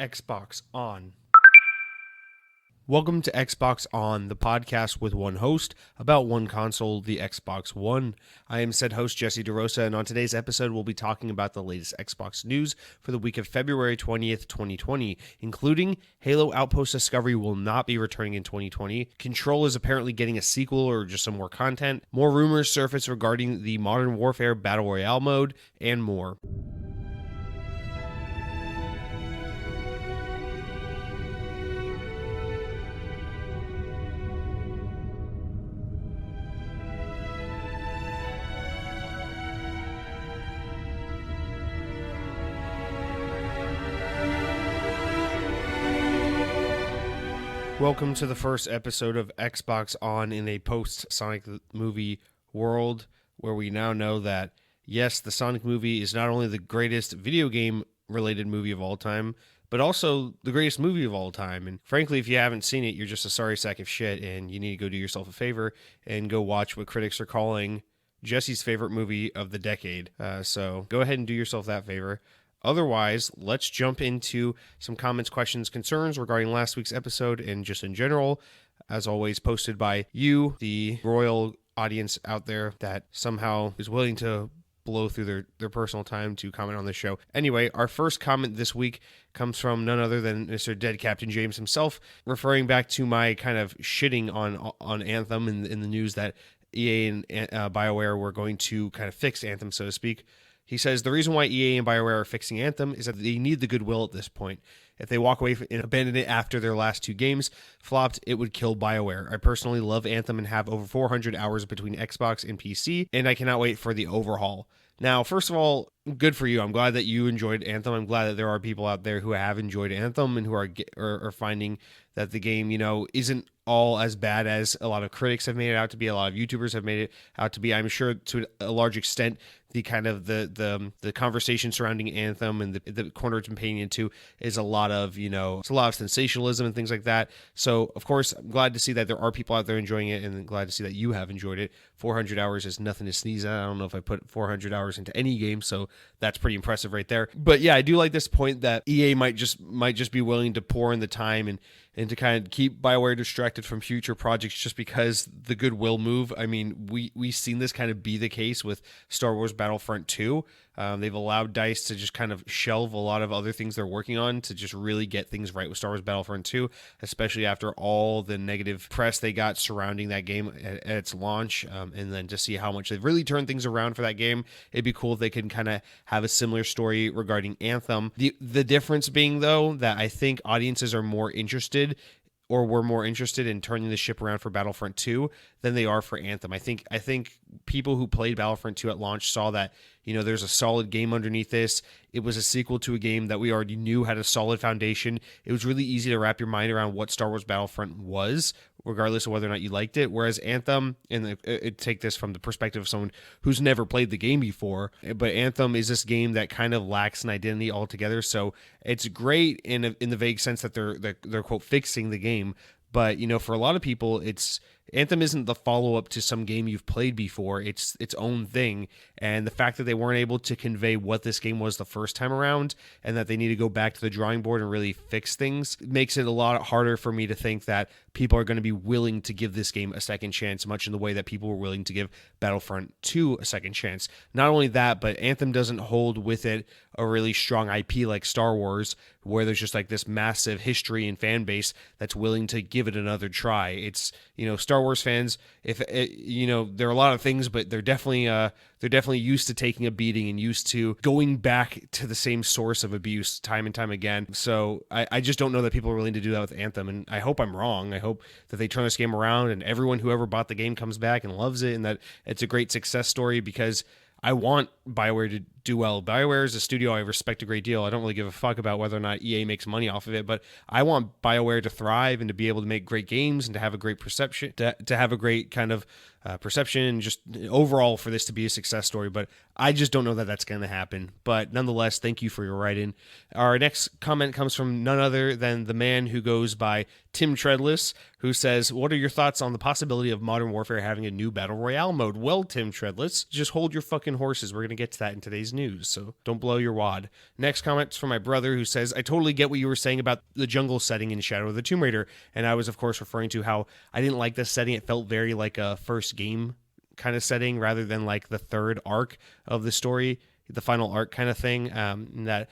Xbox On. Welcome to Xbox On, the podcast with one host about one console, the Xbox One. I am said host Jesse DeRosa, and on today's episode we'll be talking about the latest Xbox news for the week of February 20th, 2020, including Halo Outpost Discovery will not be returning in 2020, Control is apparently getting a sequel or just some more content, more rumors surface regarding the Modern Warfare Battle Royale mode, and more. Welcome to the first episode of Xbox On in a post-Sonic movie world, where we now know that, yes, the Sonic movie is not only the greatest video game-related movie of all time, but also the greatest movie of all time. And frankly, if you haven't seen it, you're just a sorry sack of shit, and you need to go do yourself a favor and go watch what critics are calling Jesse's favorite movie of the decade. So go ahead and do yourself that favor. Otherwise, let's jump into some comments, questions, concerns regarding last week's episode and just in general, as always, posted by you, the Royale audience out there that somehow is willing to blow through their personal time to comment on the show. Anyway, our first comment this week comes from none other than Mr. Dead Captain James himself, referring back to my kind of shitting on Anthem in the news that EA and BioWare were going to kind of fix Anthem, so to speak. He says, the reason why EA and BioWare are fixing Anthem is that they need the goodwill at this point. If they walk away and abandon it after their last two games flopped, it would kill BioWare. I personally love Anthem and have over 400 hours between Xbox and PC, and I cannot wait for the overhaul. Now, first of all, good for you. I'm glad that you enjoyed Anthem. I'm glad that there are people out there who have enjoyed Anthem and who are finding that the game, isn't all as bad as a lot of critics have made it out to be. A lot of YouTubers have made it out to be. I'm sure to a large extent, the kind of the conversation surrounding Anthem and the corner it's been paying into is a lot of, it's a lot of sensationalism and things like that. So, of course, I'm glad to see that there are people out there enjoying it, and glad to see that you have enjoyed it. 400 hours is nothing to sneeze at. I don't know if I put 400 hours into any game, so that's pretty impressive right there. But yeah, I do like this point that EA might just be willing to pour in the time and to kind of keep BioWare distracted from future projects just because the goodwill move. I mean, we've seen this kind of be the case with Star Wars Battlefront 2. They've allowed DICE to just kind of shelve a lot of other things they're working on to just really get things right with Star Wars Battlefront 2, especially after all the negative press they got surrounding that game at its launch, and then to see how much they've really turned things around for that game. It'd be cool if they could kind of have a similar story regarding Anthem. The difference being, though, that I think audiences are more interested or were more interested in turning the ship around for Battlefront 2 than they are for Anthem. I think people who played Battlefront 2 at launch saw that, there's a solid game underneath this. It was a sequel to a game that we already knew had a solid foundation. It was really easy to wrap your mind around what Star Wars Battlefront was, regardless of whether or not you liked it. Whereas Anthem, and take this from the perspective of someone who's never played the game before, but Anthem is this game that kind of lacks an identity altogether. So it's great in the vague sense that they're quote fixing the game. But, for a lot of people, Anthem isn't the follow-up to some game you've played before. It's its own thing. And the fact that they weren't able to convey what this game was the first time around and that they need to go back to the drawing board and really fix things makes it a lot harder for me to think that people are going to be willing to give this game a second chance, much in the way that people were willing to give Battlefront 2 a second chance. Not only that, but Anthem doesn't hold with it a really strong IP like Star Wars, where there's just like this massive history and fan base that's willing to give it another try. It's, Star Wars fans, there are a lot of things, but they're definitely used to taking a beating and used to going back to the same source of abuse time and time again. So I just don't know that people are willing to do that with Anthem, and I hope I'm wrong. I hope that they turn this game around and everyone who ever bought the game comes back and loves it, and that it's a great success story, because I want BioWare to do well. BioWare is a studio I respect a great deal. I don't really give a fuck about whether or not EA makes money off of it, but I want BioWare to thrive and to be able to make great games and to have a great perception, to have a great kind of perception, and just overall for this to be a success story. But I just don't know that that's going to happen. But nonetheless, thank you for your write-in. Our next comment comes from none other than the man who goes by Tim Treadless, who says, what are your thoughts on the possibility of Modern Warfare having a new Battle Royale mode? Well, Tim Treadless, just hold your fucking horses. We're going to get to that in today's is news, so don't blow your wad. Next comment's from my brother, who says, I totally get what you were saying about the jungle setting in Shadow of the Tomb Raider, and I was, of course, referring to how I didn't like this setting. It felt very like a first game kind of setting rather than like the third arc of the story, the final arc kind of thing. That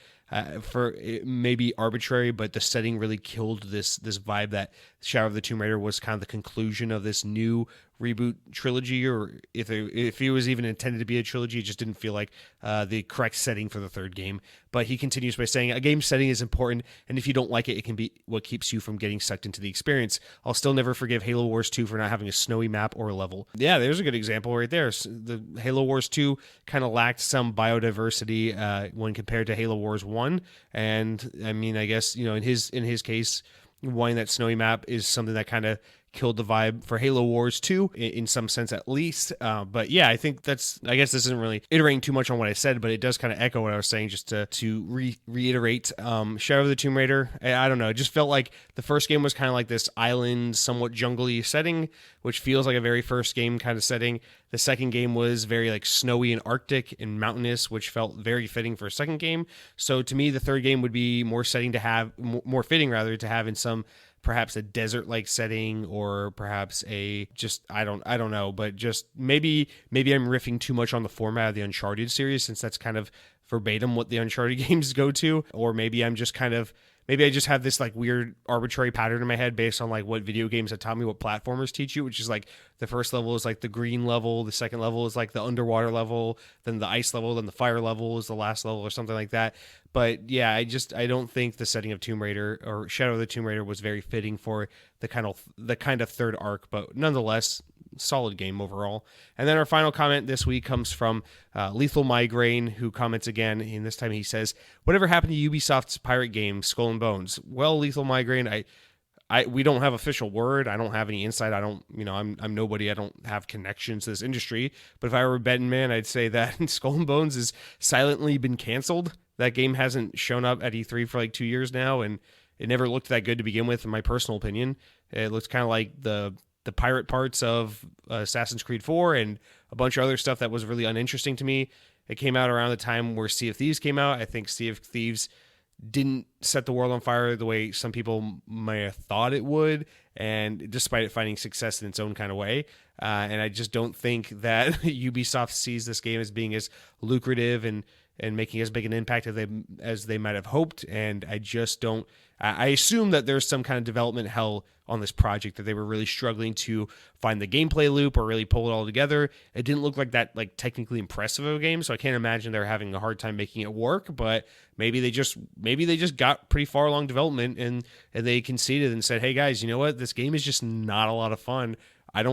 for it may be arbitrary, but the setting really killed this vibe that Shadow of the Tomb Raider was kind of the conclusion of this new reboot trilogy, or if it was even intended to be a trilogy, it just didn't feel like the correct setting for the third game. But he continues by saying, a game setting is important, and if you don't like it, it can be what keeps you from getting sucked into the experience. I'll still never forgive Halo Wars 2 for not having a snowy map or a level. Yeah, there's a good example right there. The Halo Wars 2 kind of lacked some biodiversity when compared to Halo Wars 1, and I mean, I guess, you know, in his case, wanting that snowy map is something that kind of killed the vibe for Halo Wars 2 in some sense at least. But yeah, I think I guess this isn't really iterating too much on what I said, but it does kind of echo what I was saying, just to reiterate. Shadow of the Tomb Raider, I don't know, it just felt like the first game was kind of like this island, somewhat jungly setting, which feels like a very first game kind of setting. The second game was very like snowy and Arctic and mountainous, which felt very fitting for a second game. So to me, the third game would be more fitting to have in some, perhaps a desert-like setting, or perhaps I don't know, but just maybe I'm riffing too much on the format of the Uncharted series, since that's kind of verbatim what the Uncharted games go to, or maybe I just have this like weird arbitrary pattern in my head based on like what video games have taught me what platformers teach you, which is like the first level is like the green level, the second level is like the underwater level, then the ice level, then the fire level is the last level, or something like that. But yeah, I don't think the setting of Tomb Raider or Shadow of the Tomb Raider was very fitting for the kind of third arc, but nonetheless, solid game overall. And then our final comment this week comes from Lethal Migraine, who comments again, and this time he says, whatever happened to Ubisoft's pirate game Skull and Bones? Well, Lethal Migraine, we don't have official word. I don't have any insight. I'm nobody. I don't have connections to this industry. But if I were a betting man, I'd say that Skull and Bones has silently been canceled. That game hasn't shown up at E3 for like 2 years now, and it never looked that good to begin with, in my personal opinion. It looks kind of like the pirate parts of Assassin's Creed 4 and a bunch of other stuff that was really uninteresting to me. It came out around the time where Sea of Thieves came out. I think Sea of Thieves didn't set the world on fire the way some people may have thought it would, and despite it finding success in its own kind of way. And I just don't think that Ubisoft sees this game as being as lucrative and making as big an impact as they might have hoped. And I just don't. I assume that there's some kind of development hell on this project, that they were really struggling to find the gameplay loop or really pull it all together. It didn't look like that like technically impressive of a game, so I can't imagine they're having a hard time making it work. But maybe they just got pretty far along development and they conceded and said, hey guys, you know what? This game is just not a lot of fun. We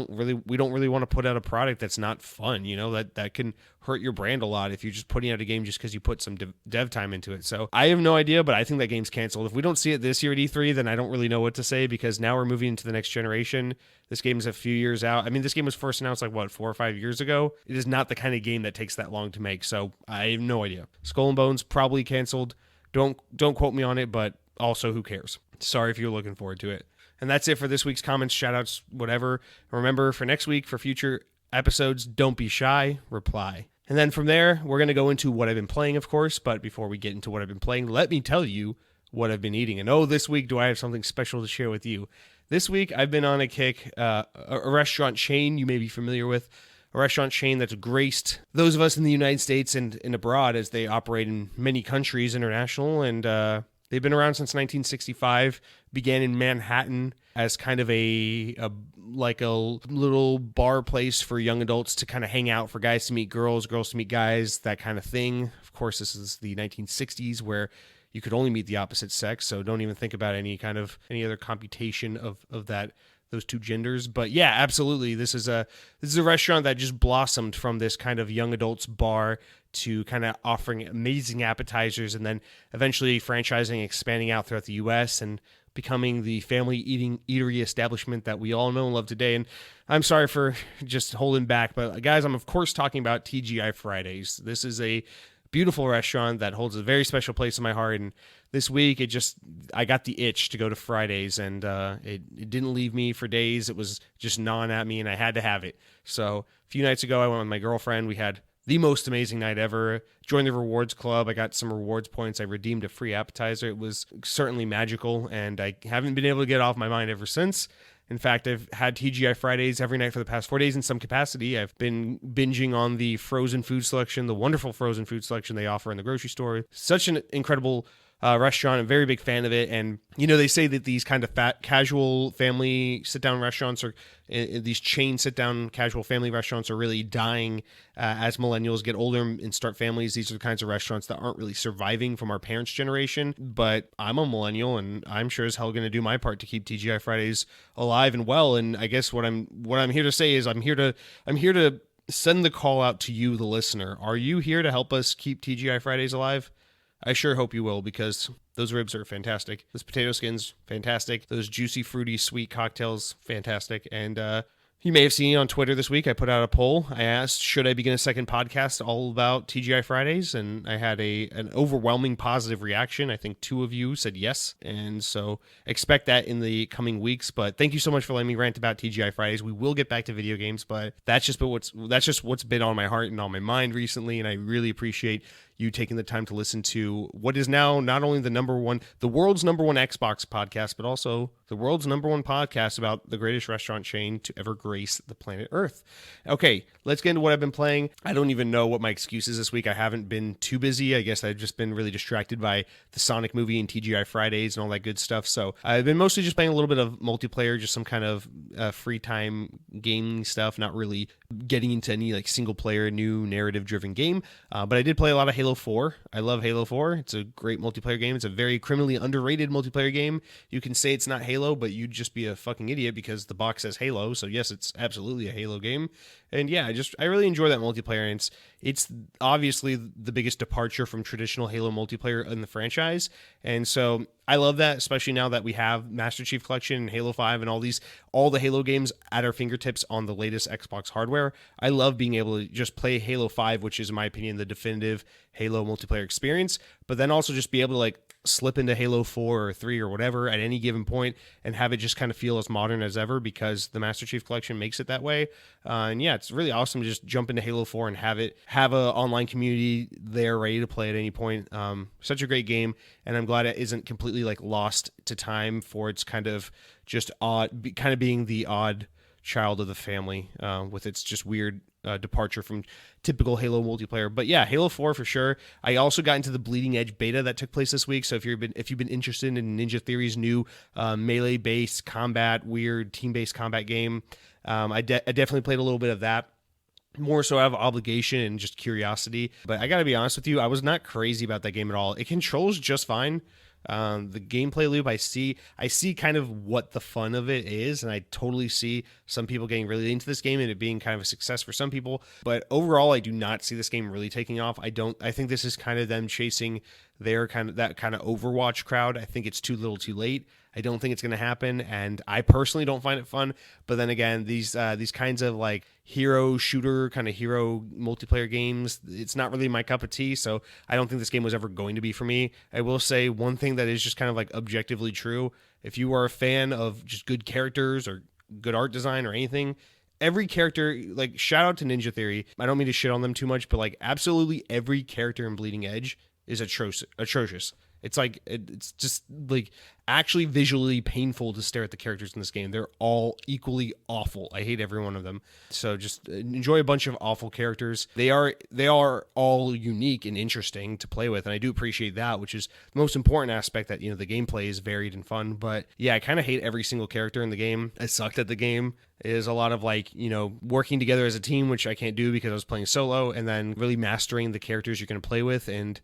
don't really want to put out a product that's not fun. You know, that can hurt your brand a lot if you're just putting out a game just because you put some dev time into it. So I have no idea, but I think that game's canceled. If we don't see it this year at E3, then I don't really know what to say, because now we're moving into the next generation. This game's a few years out. I mean, this game was first announced like 4 or 5 years ago. It is not the kind of game that takes that long to make. So I have no idea. Skull and Bones probably canceled. Don't quote me on it, but also who cares? Sorry if you're looking forward to it. And that's it for this week's comments, shoutouts, whatever. Remember, for next week, for future episodes, don't be shy, reply. And then from there, we're going to go into what I've been playing, of course. But before we get into what I've been playing, let me tell you what I've been eating. And this week, do I have something special to share with you? This week, I've been on a kick, a restaurant chain you may be familiar with, a restaurant chain that's graced those of us in the United States and abroad, as they operate in many countries, international, and they've been around since 1965, began in Manhattan as kind of a little bar place for young adults to kind of hang out, for guys to meet girls, girls to meet guys, that kind of thing. Of course, this is the 1960s, where you could only meet the opposite sex, so don't even think about any other computation of those two genders. But yeah, absolutely, this is a restaurant that just blossomed from this kind of young adults bar to kind of offering amazing appetizers, and then eventually franchising, expanding out throughout the U.S. and becoming the family eatery establishment that we all know and love today. And I'm sorry for just holding back, but guys, I'm of course talking about TGI Fridays. This is a beautiful restaurant that holds a very special place in my heart, and this week I got the itch to go to Fridays, and it didn't leave me for days. It was just gnawing at me, and I had to have it. So a few nights ago, I went with my girlfriend. We had the most amazing night ever. Joined the rewards club. I got some rewards points. I redeemed a free appetizer. It was certainly magical, and I haven't been able to get it off my mind ever since. In fact, I've had TGI Fridays every night for the past 4 days in some capacity. I've been binging on the frozen food selection, the wonderful frozen food selection they offer in the grocery store. Such an incredible restaurant. I'm a very big fan of it. And, they say that these kind of casual family sit-down restaurants are these chain sit-down casual family restaurants are really dying as millennials get older and start families. These are the kinds of restaurants that aren't really surviving from our parents' generation. But I'm a millennial, and I'm sure as hell going to do my part to keep TGI Fridays alive and well. And I guess what I'm here to say is I'm here to send the call out to you, the listener. Are you here to help us keep TGI Fridays alive? I sure hope you will, because those ribs are fantastic. Those potato skins, fantastic. Those juicy, fruity, sweet cocktails, fantastic. And you may have seen on Twitter this week, I put out a poll. I asked, should I begin a second podcast all about TGI Fridays? And I had an overwhelming positive reaction. I think 2 of you said yes. And so expect that in the coming weeks. But thank you so much for letting me rant about TGI Fridays. We will get back to video games, but that's just what's been on my heart and on my mind recently. And I really appreciate you taking the time to listen to what is now not only the world's number one Xbox podcast, but also the world's number one podcast about the greatest restaurant chain to ever grace the planet Earth. Okay, let's get into what I've been playing. I don't even know what my excuse is this week. I haven't been too busy. I guess I've just been really distracted by the Sonic movie and TGI Fridays and all that good stuff. So I've been mostly just playing a little bit of multiplayer, just some kind of free time gaming stuff, not really getting into any like single player, new narrative driven game. But I did play a lot of Halo 4. I love Halo 4. It's a great multiplayer game. It's a very criminally underrated multiplayer game. You can say it's not Halo, but you'd just be a fucking idiot because the box says Halo. So yes, it's absolutely a Halo game. And yeah, I really enjoy that multiplayer. And it's obviously the biggest departure from traditional Halo multiplayer in the franchise. And so I love that, especially now that we have Master Chief Collection and Halo 5 and all the Halo games at our fingertips on the latest Xbox hardware. I love being able to just play Halo 5, which is, in my opinion, the definitive Halo multiplayer experience, but then also just be able to like slip into Halo 4 or 3 or whatever at any given point and have it just kind of feel as modern as ever because the Master Chief Collection makes it that way. And yeah, it's really awesome to just jump into Halo 4 and have a online community there ready to play at any point. Such a great game, and I'm glad it isn't completely like lost to time for its kind of just odd, kind of being the odd child of the family with its just weird departure from typical Halo multiplayer. But yeah, Halo 4 for sure. I also got into the Bleeding Edge beta that took place this week. So if you've been interested in Ninja Theory's new melee-based combat, weird team-based combat game, I definitely played a little bit of that. More so out of obligation and just curiosity. But I gotta be honest with you, I was not crazy about that game at all. It controls just fine. The gameplay loop, I see kind of what the fun of it is, and I totally see some people getting really into this game and it being kind of a success for some people. But overall, I do not see this game really taking off. I think this is kind of them chasing that kind of Overwatch crowd. I think it's too little too late. I don't think it's going to happen, and I personally don't find it fun. But then again, these kinds of like hero shooter kind of hero multiplayer games, it's not really my cup of tea. So I don't think this game was ever going to be for me. I will say one thing that is just kind of like objectively true: if you are a fan of just good characters or good art design or anything, every character, like shout out to Ninja Theory. I don't mean to shit on them too much, but like absolutely every character in Bleeding Edge is atrocious. It's just like actually visually painful to stare at the characters in this game. They're all equally awful. I hate every one of them. So just enjoy a bunch of awful characters. They are all unique and interesting to play with, and I do appreciate that, which is the most important aspect, that the gameplay is varied and fun. But yeah, I kind of hate every single character in the game. I sucked at the game. It is a lot of working together as a team, which I can't do because I was playing solo, and then really mastering the characters you're going to play with and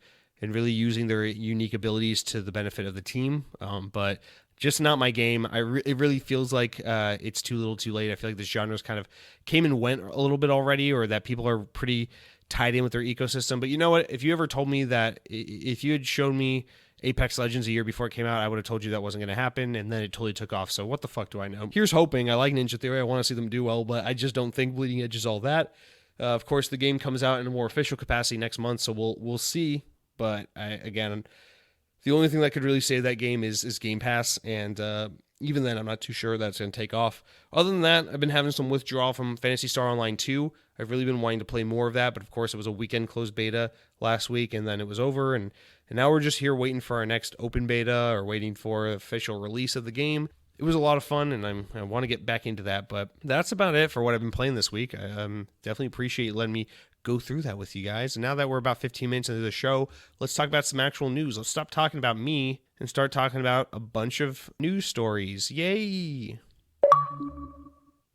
really using their unique abilities to the benefit of the team. But just not my game. It really feels like it's too little too late. I feel like this genre's kind of came and went a little bit already, or that people are pretty tied in with their ecosystem. But you know what? If you ever told me that, if you had shown me Apex Legends a year before it came out, I would have told you that wasn't going to happen, and then it totally took off. So what the fuck do I know? Here's hoping. I like Ninja Theory. I want to see them do well, but I just don't think Bleeding Edge is all that. Of course, the game comes out in a more official capacity next month, so we'll see. But again, the only thing that could really save that game is Game Pass, and even then, I'm not too sure that's going to take off. Other than that, I've been having some withdrawal from Phantasy Star Online 2. I've really been wanting to play more of that, but of course it was a weekend closed beta last week, and then it was over, and now we're just here waiting for our next open beta or waiting for official release of the game. It was a lot of fun, and I want to get back into that, but that's about it for what I've been playing this week. I definitely appreciate letting me go through that with you guys. And now that we're about 15 minutes into the show, let's talk about some actual news. Let's stop talking about me and start talking about a bunch of news stories. Yay!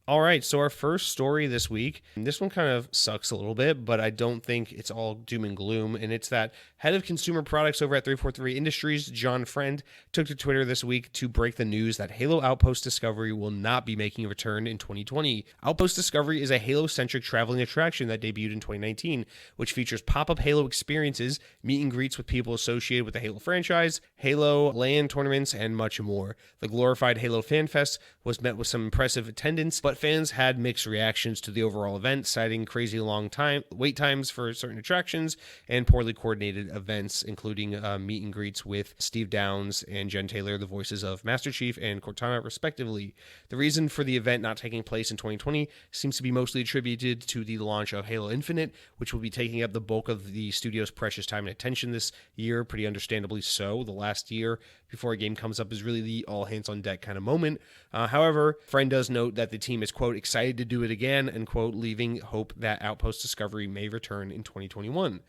All right, so our first story this week, and this one kind of sucks a little bit, but I don't think it's all doom and gloom, and it's that head of consumer products over at 343 Industries, John Friend, took to Twitter this week to break the news that Halo Outpost Discovery will not be making a return in 2020. Outpost Discovery is a Halo-centric traveling attraction that debuted in 2019, which features pop-up Halo experiences, meet and greets with people associated with the Halo franchise, Halo LAN tournaments, and much more. The glorified Halo Fan Fest was met with some impressive attendance, but fans had mixed reactions to the overall event, citing crazy long wait times for certain attractions and poorly coordinated events, including meet and greets with Steve Downes and Jen Taylor, the voices of Master Chief and Cortana, respectively. The reason for the event not taking place in 2020 seems to be mostly attributed to the launch of Halo Infinite, which will be taking up the bulk of the studio's precious time and attention this year, pretty understandably so. The last year before a game comes up is really the all-hands-on-deck kind of moment. However, Friend does note that the team is, quote, excited to do it again, and, quote, leaving hope that Outpost Discovery may return in 2021.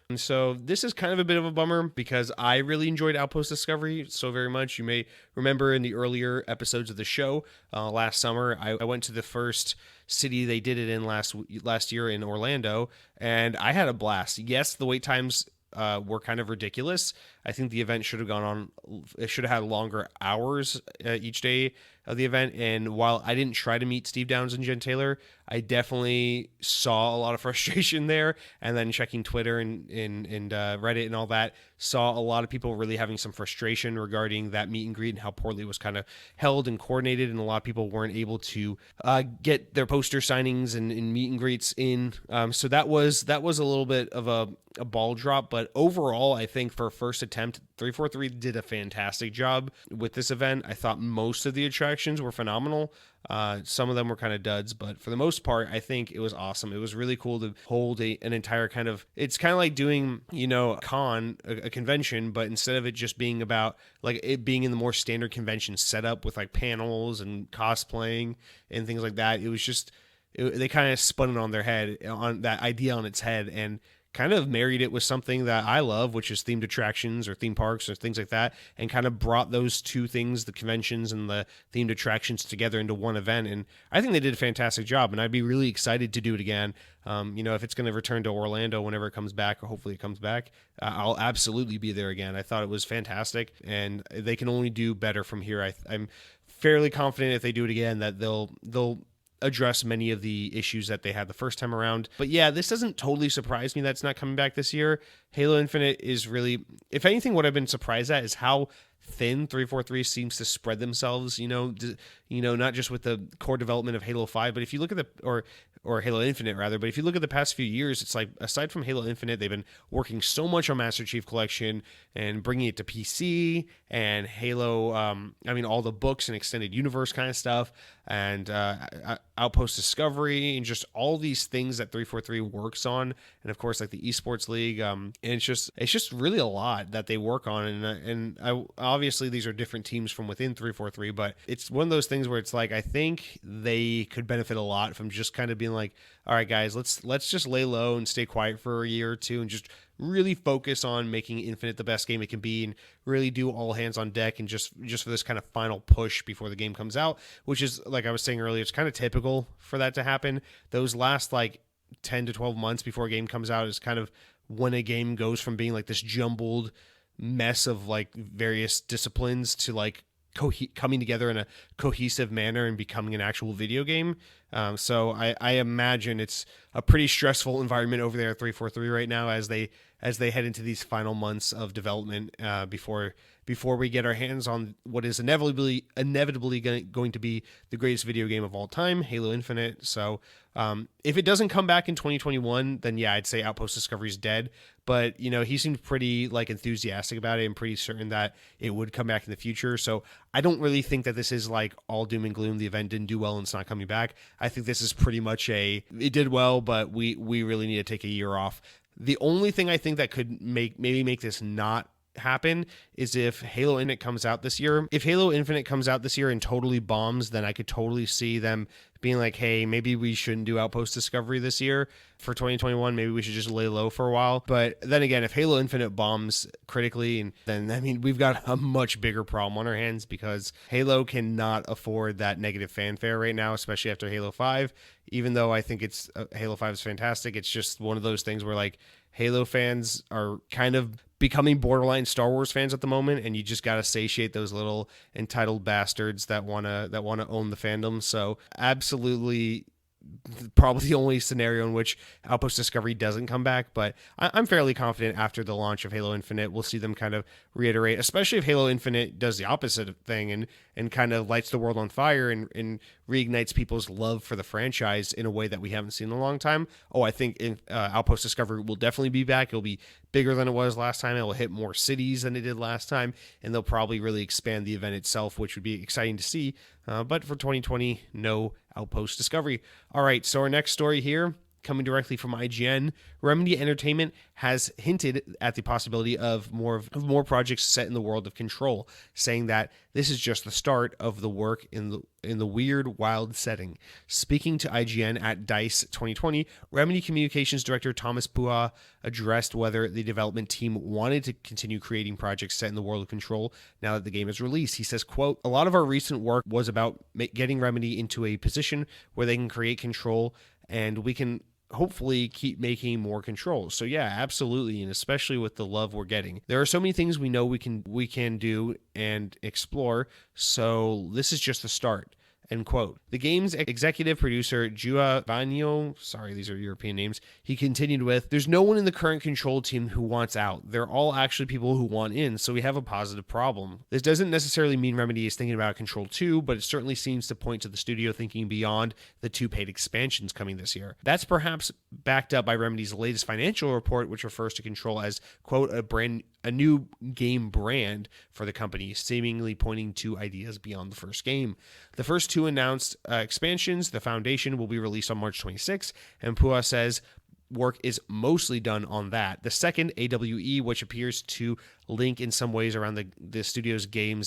And so this is kind of a bit of a bummer because I really enjoyed Outpost Discovery so very much. You may remember in the earlier episodes of the show last summer, I went to the first city they did it in last year in Orlando, and I had a blast. Yes, the wait times were kind of ridiculous. I think the event should have gone on. It should have had longer hours each day of the event. And while I didn't try to meet Steve Downes and Jen Taylor, I definitely saw a lot of frustration there. And then checking Twitter and Reddit and all that, saw a lot of people really having some frustration regarding that meet and greet and how poorly it was kind of held and coordinated. And a lot of people weren't able to get their poster signings and meet and greets in. So that was a little bit of a ball drop. But overall, I think for first attempt, 343 did a fantastic job with this event. I thought most of the attractions were phenomenal. Some of them were kind of duds, but for the most part, I think it was awesome. It was really cool to hold an entire kind of, it's kind of like doing, a convention, but instead of it just being about like it being in the more standard convention setup with like panels and cosplaying and things like that, it was just, they kind of spun it on their head, on that idea on its head, and kind of married it with something that I love, which is themed attractions or theme parks or things like that, and kind of brought those two things, the conventions and the themed attractions, together into one event. And I think they did a fantastic job, and I'd be really excited to do it again. If it's going to return to Orlando whenever it comes back, or hopefully it comes back, I'll absolutely be there again. I thought it was fantastic, and they can only do better from here. I'm fairly confident if they do it again that they'll address many of the issues that they had the first time around. But yeah, this doesn't totally surprise me that's not coming back this year. Halo Infinite is really, if anything, what I've been surprised at is how thin 343 seems to spread themselves, not just with the core development of Halo 5, but if you look at or Halo Infinite rather, but if you look at the past few years, it's like, aside from Halo Infinite, they've been working so much on Master Chief Collection and bringing it to PC and Halo, all the books and extended universe kind of stuff, and Outpost Discovery, and just all these things that 343 works on, and of course like the Esports League, and it's just really a lot that they work on, and obviously these are different teams from within 343, but it's one of those things where it's like, I think they could benefit a lot from just kind of being like, all right guys, let's just lay low and stay quiet for a year or two and just really focus on making Infinite the best game it can be, and really do all hands on deck, and just for this kind of final push before the game comes out, which is, like I was saying earlier, it's kind of typical for that to happen. Those last like 10 to 12 months before a game comes out is kind of when a game goes from being like this jumbled mess of like various disciplines to like coming together in a cohesive manner and becoming an actual video game. So I imagine a pretty stressful environment over there at 343 right now as they head into these final months of development before we get our hands on what is inevitably going to be the greatest video game of all time, Halo Infinite. So if it doesn't come back in 2021, then yeah, I'd say Outpost Discovery is dead. But he seemed pretty enthusiastic about it and pretty certain that it would come back in the future. So I don't really think that this is all doom and gloom. The event didn't do well and it's not coming back. I think this is pretty much it did well, but we really need to take a year off. The only thing I think that could maybe make this not happen is if Halo Infinite comes out this year. If Halo Infinite comes out this year and totally bombs, then I could totally see them being like, hey, maybe we shouldn't do Outpost Discovery this year for 2021. Maybe we should just lay low for a while. But then again, if Halo Infinite bombs critically, and then we've got a much bigger problem on our hands because Halo cannot afford that negative fanfare right now, especially after Halo 5. Even though I think Halo 5 is fantastic, it's just one of those things where Halo fans are kind of becoming borderline Star Wars fans at the moment, and you just got to satiate those little entitled bastards that want to own the fandom. So absolutely, probably the only scenario in which Outpost Discovery doesn't come back, but I'm fairly confident after the launch of Halo Infinite, we'll see them kind of reiterate, especially if Halo Infinite does the opposite thing and kind of lights the world on fire and reignites people's love for the franchise in a way that we haven't seen in a long time. I think Outpost Discovery will definitely be back. It'll be bigger than it was last time. It will hit more cities than it did last time, and they'll probably really expand the event itself, which would be exciting to see. But for 2020, no Outpost Discovery. All right, so our next story here, coming directly from IGN, Remedy Entertainment has hinted at the possibility of more projects set in the world of Control, saying that this is just the start of the work in the weird, wild setting. Speaking to IGN at DICE 2020, Remedy Communications Director Thomas Pua addressed whether the development team wanted to continue creating projects set in the world of Control now that the game is released. He says, quote, "A lot of our recent work was about getting Remedy into a position where they can create Control and we can hopefully keep making more Control." So yeah, absolutely, and especially with the love we're getting. There are so many things we know we can do and explore, so this is just the start. End quote. The game's executive producer, Giovanni, sorry, these are European names, he continued with, "There's no one in the current Control team who wants out. They're all actually people who want in, so we have a positive problem. This doesn't necessarily mean Remedy is thinking about Control 2, but it certainly seems to point to the studio thinking beyond the 2 paid expansions coming this year. That's perhaps backed up by Remedy's latest financial report, which refers to Control as, quote, a new game brand for the company, seemingly pointing to ideas beyond the first game. The first 2 announced expansions, The Foundation, will be released on March 26th, and Pua says work is mostly done on that. The second, AWE, which appears to link in some ways around the studio's game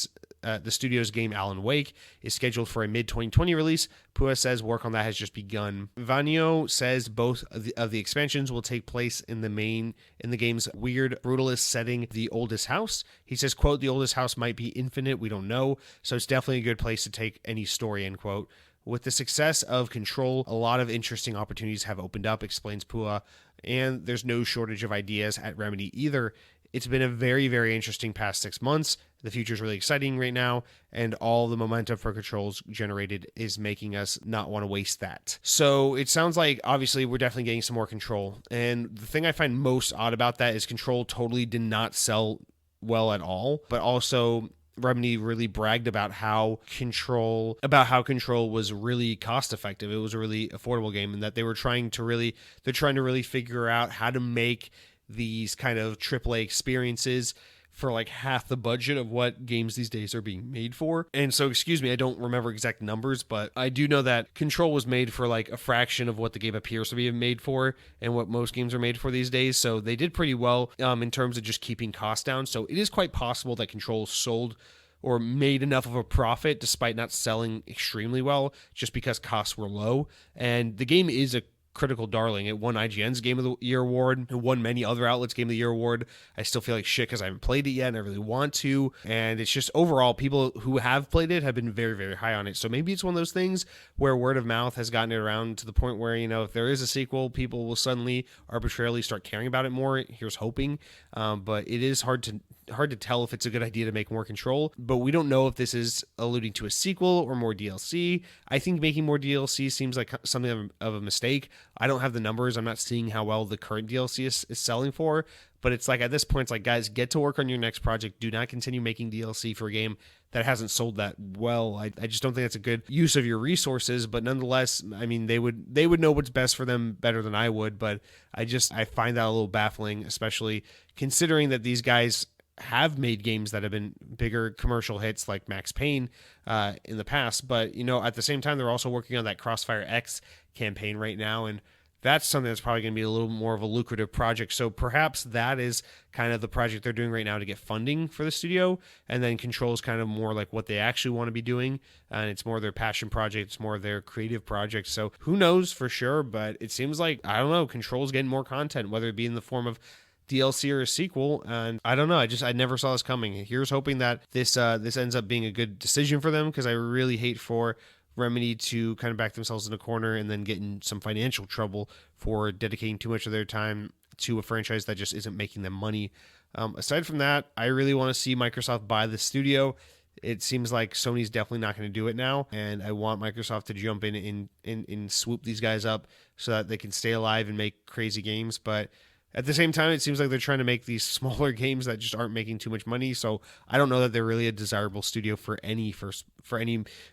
Alan Wake, is scheduled for a mid-2020 release. Pua says work on that has just begun. Vanio says both of the expansions will take place in the game's weird brutalist setting, The Oldest House. He says, quote, "The Oldest House might be infinite, we don't know, so it's definitely a good place to take any story," end quote. With the success of Control, a lot of interesting opportunities have opened up, explains Pua, and there's no shortage of ideas at Remedy either. It's been a very, very interesting past 6 months. The future is really exciting right now, and all the momentum for Controls generated is making us not want to waste that. So it sounds like, obviously, we're definitely getting some more Control. And the thing I find most odd about that is Control totally did not sell well at all, but also Remedy really bragged about how Control was really cost effective. It was a really affordable game, and that they're trying to really figure out how to make these kind of AAA experiences for like half the budget of what games these days are being made for. And so, excuse me, I don't remember exact numbers, but I do know that Control was made for like a fraction of what the game appears to be made for and what most games are made for these days. So they did pretty well in terms of just keeping costs down. So it is quite possible that Control sold or made enough of a profit despite not selling extremely well just because costs were low. And the game is a critical darling. It won IGN's Game of the Year award. It won many other outlets' Game of the Year award. I still feel like shit because I haven't played it yet and I really want to. And it's just overall, people who have played it have been very, very high on it. So maybe it's one of those things where word of mouth has gotten it around to the point where, if there is a sequel, people will suddenly arbitrarily start caring about it more. Here's hoping. But it is hard hard to tell if it's a good idea to make more Control, but we don't know if this is alluding to a sequel or more DLC. I think making more DLC seems like something of a mistake. I don't have the numbers. I'm not seeing how well the current DLC is selling for, but it's like at this point, it's like, guys, get to work on your next project. Do not continue making DLC for a game that hasn't sold that well. I just don't think that's a good use of your resources, but nonetheless, I mean, they would know what's best for them better than I would, but I find that a little baffling, especially considering that these guys have made games that have been bigger commercial hits like Max Payne in the past, but at the same time they're also working on that Crossfire X campaign right now, and that's something that's probably going to be a little more of a lucrative project. So perhaps that is kind of the project they're doing right now to get funding for the studio, and then Control is kind of more like what they actually want to be doing, and it's more their passion project, it's more their creative project. So who knows for sure, but it seems like, I don't know, Control's getting more content, whether it be in the form of DLC or a sequel, and I don't know. I never saw this coming. Here's hoping that this ends up being a good decision for them, because I really hate for Remedy to kind of back themselves in a corner and then get in some financial trouble for dedicating too much of their time to a franchise that just isn't making them money. Aside from that, I really want to see Microsoft buy the studio. It seems like Sony's definitely not going to do it now, and I want Microsoft to jump in and swoop these guys up so that they can stay alive and make crazy games. But at the same time, it seems like they're trying to make these smaller games that just aren't making too much money. So I don't know that they're really a desirable studio for any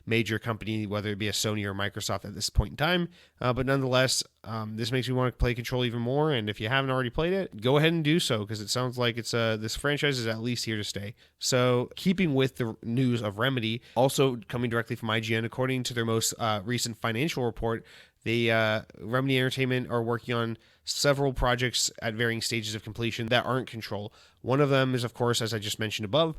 major company, whether it be a Sony or Microsoft at this point in time. But nonetheless, this makes me want to play Control even more. And if you haven't already played it, go ahead and do so, because it sounds like this franchise is at least here to stay. So keeping with the news of Remedy, also coming directly from IGN, according to their most recent financial report, Remedy Entertainment are working on several projects at varying stages of completion that aren't Control. One of them is, of course, as I just mentioned above,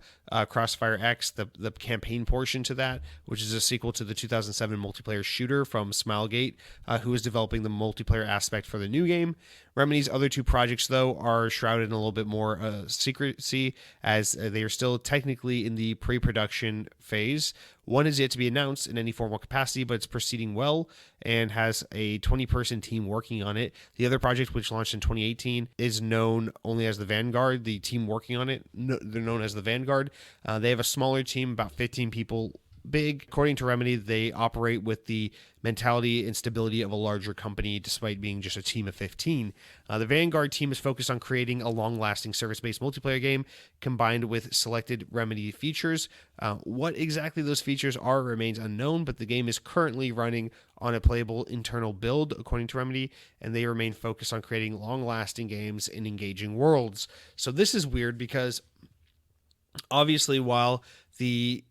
Crossfire X, the campaign portion to that, which is a sequel to the 2007 multiplayer shooter from Smilegate, who is developing the multiplayer aspect for the new game. Remedy's other two projects, though, are shrouded in a little bit more secrecy, as they are still technically in the pre-production phase. One is yet to be announced in any formal capacity, but it's proceeding well and has a 20-person team working on it. The other project, which launched in 2018, is known only as the Vanguard. The team working on it, they're known as the Vanguard. They have a smaller team, about 15 people big. According to Remedy, they operate with the mentality and stability of a larger company, despite being just a team of 15. The Vanguard team is focused on creating a long-lasting service-based multiplayer game combined with selected Remedy features. What exactly those features are remains unknown, but the game is currently running on a playable internal build, according to Remedy, and they remain focused on creating long-lasting games in engaging worlds. So this is weird because obviously, while the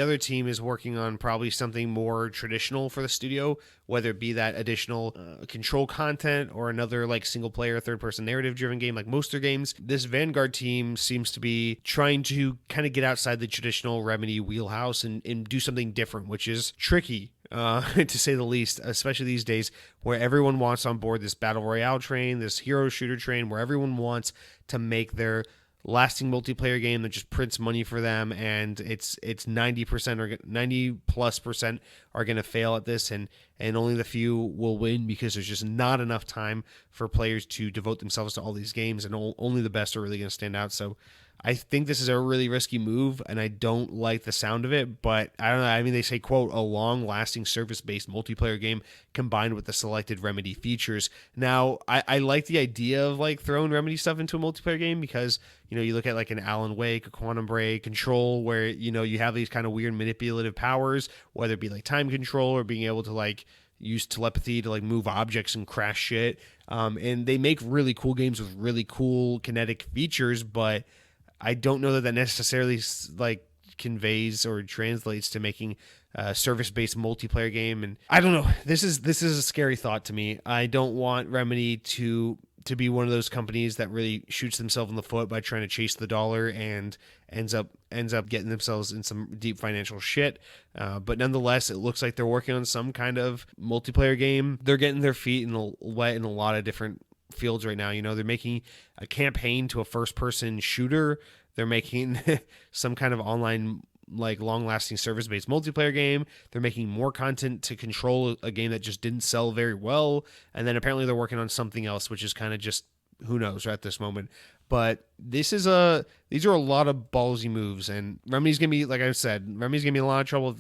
other team is working on probably something more traditional for the studio, whether it be that additional Control content or another like single player third person narrative driven game like most of their games, this Vanguard team seems to be trying to kind of get outside the traditional Remedy wheelhouse and do something different, which is tricky. To say the least, especially these days where everyone wants on board this battle royale train, this hero shooter train, where everyone wants to make their lasting multiplayer game that just prints money for them, and it's 90% or 90+% are going to fail at this, and only the few will win because there's just not enough time for players to devote themselves to all these games, and only the best are really going to stand out. So I think this is a really risky move, and I don't like the sound of it, but I don't know. I mean, they say, quote, a long-lasting service-based multiplayer game combined with the selected Remedy features. Now, I like the idea of like throwing Remedy stuff into a multiplayer game because, you look at like an Alan Wake, a Quantum Break, Control, where, you have these kind of weird manipulative powers, whether it be like time control or being able to like use telepathy to like move objects and crash shit. And they make really cool games with really cool kinetic features, but I don't know that necessarily like conveys or translates to making a service-based multiplayer game. And I don't know. This is a scary thought to me. I don't want Remedy to be one of those companies that really shoots themselves in the foot by trying to chase the dollar and ends up getting themselves in some deep financial shit. But nonetheless, it looks like they're working on some kind of multiplayer game. They're getting their feet wet in a lot of different fields right now. They're making a campaign to a first-person shooter. They're making some kind of online, like, long-lasting service-based multiplayer game. They're making more content to Control, a game that just didn't sell very well. And then apparently they're working on something else, which is kind of just who knows at this moment. But these are a lot of ballsy moves, and Remedy's gonna be, like I said, Remedy's gonna be in a lot of trouble if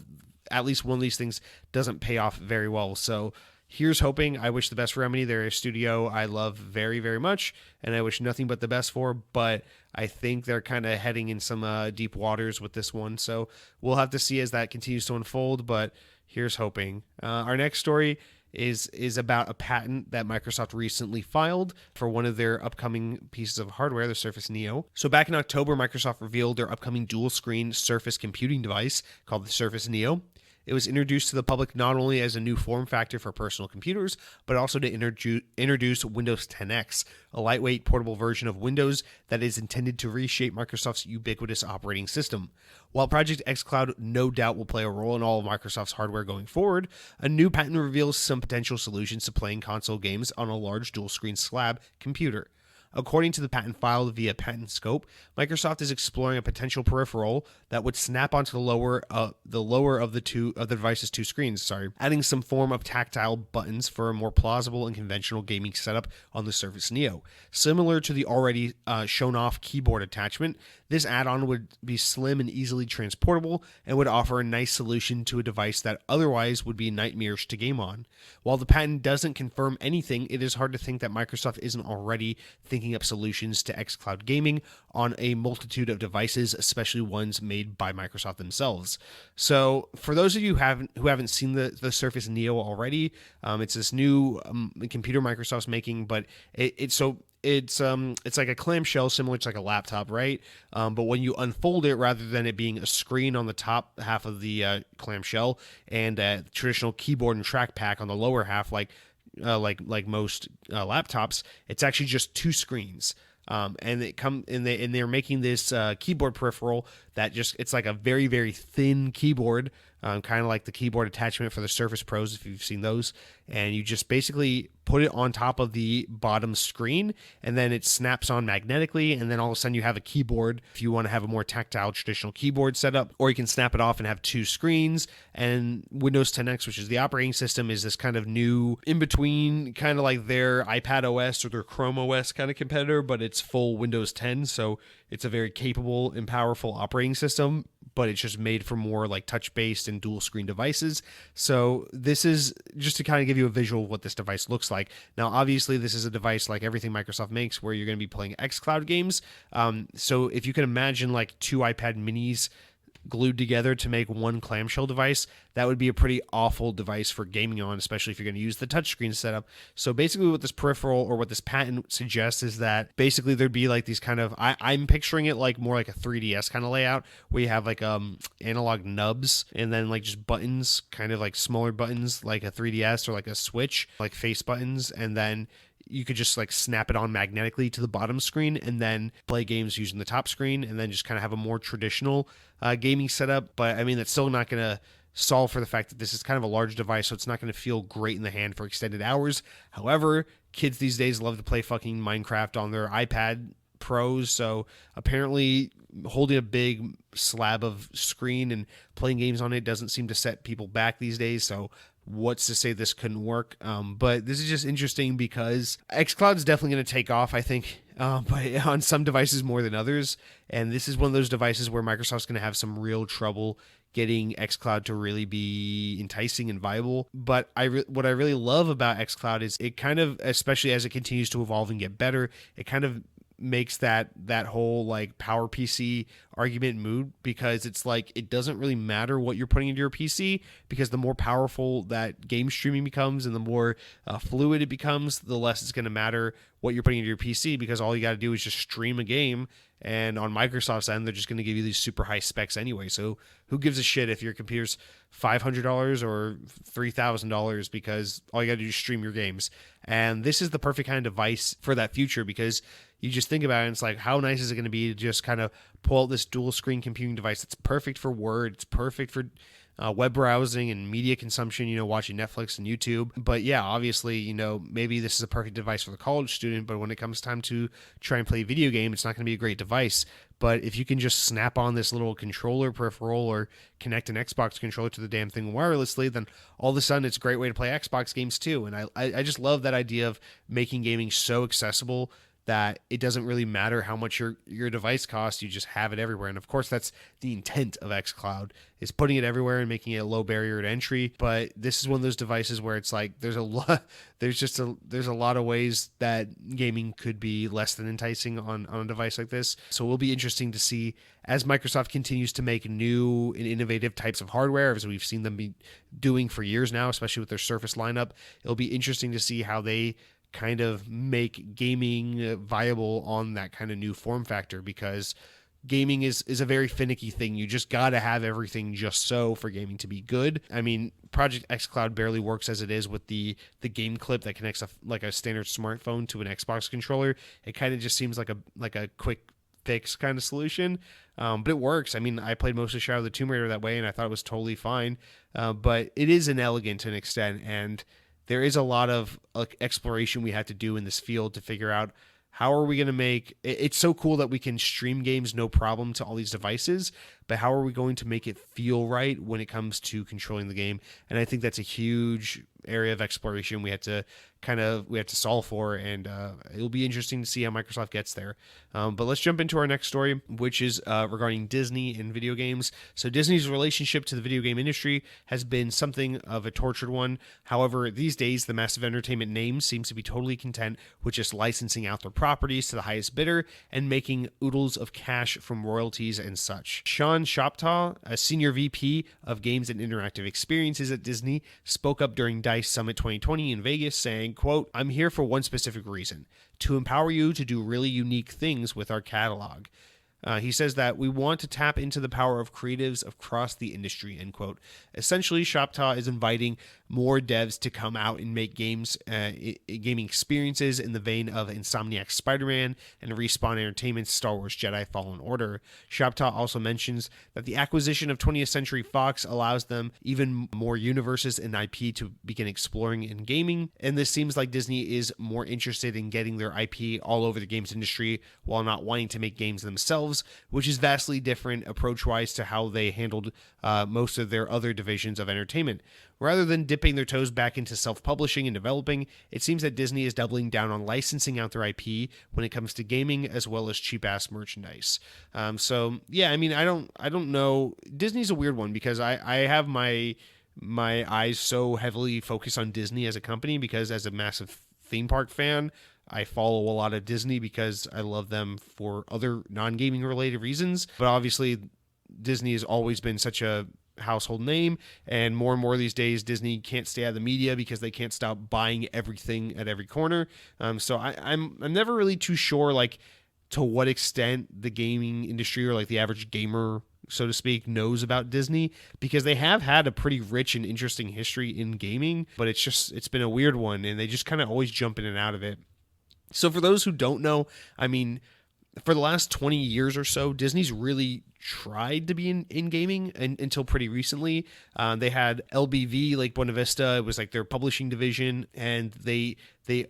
at least one of these things doesn't pay off very well. So here's hoping. I wish the best for Remedy. They're a studio I love very, very much, and I wish nothing but the best for. But I think they're kind of heading in some deep waters with this one. So we'll have to see as that continues to unfold. But here's hoping. Our next story is about a patent that Microsoft recently filed for one of their upcoming pieces of hardware, the Surface Neo. So back in October, Microsoft revealed their upcoming dual-screen Surface computing device called the Surface Neo. It was introduced to the public not only as a new form factor for personal computers, but also to introduce Windows 10X, a lightweight portable version of Windows that is intended to reshape Microsoft's ubiquitous operating system. While Project xCloud no doubt will play a role in all of Microsoft's hardware going forward, a new patent reveals some potential solutions to playing console games on a large dual-screen slab computer. According to the patent filed via Patent Scope, Microsoft is exploring a potential peripheral that would snap onto the lower of the device's two screens, adding some form of tactile buttons for a more plausible and conventional gaming setup on the Surface Neo. Similar to the already shown-off keyboard attachment, this add-on would be slim and easily transportable and would offer a nice solution to a device that otherwise would be nightmarish to game on. While the patent doesn't confirm anything, it is hard to think that Microsoft isn't already thinking up solutions to xCloud gaming on a multitude of devices, especially ones made by Microsoft themselves. So for those of you who haven't seen the Surface Neo already, it's this new computer Microsoft's making, but it's like a clamshell similar to like a laptop, right? But when you unfold it, rather than it being a screen on the top half of the clamshell and a traditional keyboard and track pack on the lower half, like most laptops, it's actually just two screens. And they're making this keyboard peripheral that it's like a very, very thin keyboard, kind of like the keyboard attachment for the Surface Pros, if you've seen those. And you just basically put it on top of the bottom screen, and then it snaps on magnetically, and then all of a sudden you have a keyboard if you want to have a more tactile traditional keyboard setup, or you can snap it off and have two screens. And Windows 10X, which is the operating system, is this kind of new in-between, kind of like their iPad OS or their Chrome OS kind of competitor, but it's full Windows 10, so it's a very capable and powerful operating system, but it's just made for more like touch-based and dual-screen devices. So this is just to kind of give you a visual of what this device looks like. Now, obviously, this is a device like everything Microsoft makes where you're going to be playing xCloud games. So if you can imagine like two iPad minis glued together to make one clamshell device, that would be a pretty awful device for gaming on, especially if you're going to use the touchscreen setup. So basically what this peripheral, or what this patent suggests, is that basically there'd be like these kind of, I'm picturing it like more like a 3DS kind of layout, where you have like analog nubs and then like just buttons, kind of like smaller buttons like a 3DS or like a Switch, like face buttons, and then you could just like snap it on magnetically to the bottom screen and then play games using the top screen, and then just kind of have a more traditional gaming setup. But I mean, that's still not going to solve for the fact that this is kind of a large device, so it's not going to feel great in the hand for extended hours. However, kids these days love to play fucking Minecraft on their iPad Pros, so apparently holding a big slab of screen and playing games on it doesn't seem to set people back these days. So what's to say this couldn't work? But this is just interesting because xCloud is definitely going to take off, I think, but on some devices more than others. And this is one of those devices where Microsoft's going to have some real trouble getting xCloud to really be enticing and viable. But what I really love about xCloud is it kind of, especially as it continues to evolve and get better, it kind of makes that whole like power PC argument moot, because it's like it doesn't really matter what you're putting into your PC, because the more powerful that game streaming becomes and the more fluid it becomes, the less it's going to matter what you're putting into your PC, because all you got to do is just stream a game. And on Microsoft's end, they're just going to give you these super high specs anyway. So who gives a shit if your computer's $500 or $3,000, because all you got to do is stream your games. And this is the perfect kind of device for that future, because you just think about it and it's like, how nice is it going to be to just kind of pull out this dual screen computing device that's perfect for Word, it's perfect for web browsing and media consumption, watching Netflix and YouTube. But yeah, obviously, maybe this is a perfect device for the college student, but when it comes time to try and play a video game, it's not going to be a great device. But if you can just snap on this little controller peripheral or connect an Xbox controller to the damn thing wirelessly, then all of a sudden it's a great way to play Xbox games too. And I just love that idea of making gaming so accessible that it doesn't really matter how much your device costs, you just have it everywhere. And of course, that's the intent of xCloud, is putting it everywhere and making it a low barrier to entry. But this is one of those devices where it's like there's a lot of ways that gaming could be less than enticing on a device like this. So it will be interesting to see as Microsoft continues to make new and innovative types of hardware, as we've seen them be doing for years now, especially with their Surface lineup. It'll be interesting to see how they kind of make gaming viable on that kind of new form factor, because gaming is a very finicky thing. You just got to have everything just so for gaming to be good. I mean, Project xCloud barely works as it is with the game clip that connects like a standard smartphone to an Xbox controller. It kind of just seems like a quick fix kind of solution, but it works. I mean, I played most of Shadow of the Tomb Raider that way, and I thought it was totally fine, but it is inelegant to an extent, and there is a lot of exploration we have to do in this field to figure out how are we going to make it's so cool that we can stream games no problem to all these devices, but how are we going to make it feel right when it comes to controlling the game? And I think that's a huge area of exploration we have to solve for, and it'll be interesting to see how Microsoft gets there. But let's jump into our next story, which is regarding Disney and video games. So Disney's relationship to the video game industry has been something of a tortured one. However, these days, the massive entertainment name seems to be totally content with just licensing out their properties to the highest bidder and making oodles of cash from royalties and such. Sean Shoptaw, a senior VP of Games and Interactive Experiences at Disney, spoke up during DICE Summit 2020 in Vegas, saying, quote, "I'm here for one specific reason, to empower you to do really unique things with our catalog." He says that we want to tap into the power of creatives across the industry, end quote. Essentially, Shoptaw is inviting more devs to come out and make games, gaming experiences in the vein of Insomniac's Spider-Man and Respawn Entertainment's Star Wars Jedi Fallen Order. Shoptaw also mentions that the acquisition of 20th Century Fox allows them even more universes and IP to begin exploring in gaming, and this seems like Disney is more interested in getting their IP all over the games industry while not wanting to make games themselves, which is vastly different approach-wise to how they handled most of their other divisions of entertainment. Rather than dipping their toes back into self-publishing and developing, it seems that Disney is doubling down on licensing out their IP when it comes to gaming, as well as cheap-ass merchandise. So yeah, I mean, I don't know. Disney's a weird one, because I have my eyes so heavily focused on Disney as a company, because as a massive theme park fan, I follow a lot of Disney because I love them for other non-gaming related reasons. But obviously, Disney has always been such a household name, and more these days, Disney can't stay out of the media because they can't stop buying everything at every corner. So I'm never really too sure, like, to what extent the gaming industry, or like the average gamer, so to speak, knows about Disney, because they have had a pretty rich and interesting history in gaming, but it's been a weird one, and they just kind of always jump in and out of it. So for those who don't know, I mean, for the last 20 years or so, Disney's really tried to be in gaming until pretty recently. They had LBV, like Buena Vista. It was like their publishing division, and they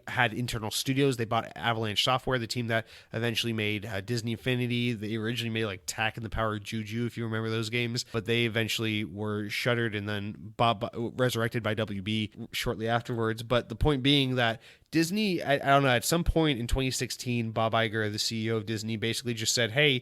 had internal studios. They bought Avalanche Software, the team that eventually made Disney Infinity. They originally made like Tak and the Power of Juju, if you remember those games, but they eventually were shuttered and then resurrected by WB shortly afterwards. But the point being that Disney, I don't know, at some point in 2016, Bob Iger, the CEO of Disney, basically just said, hey,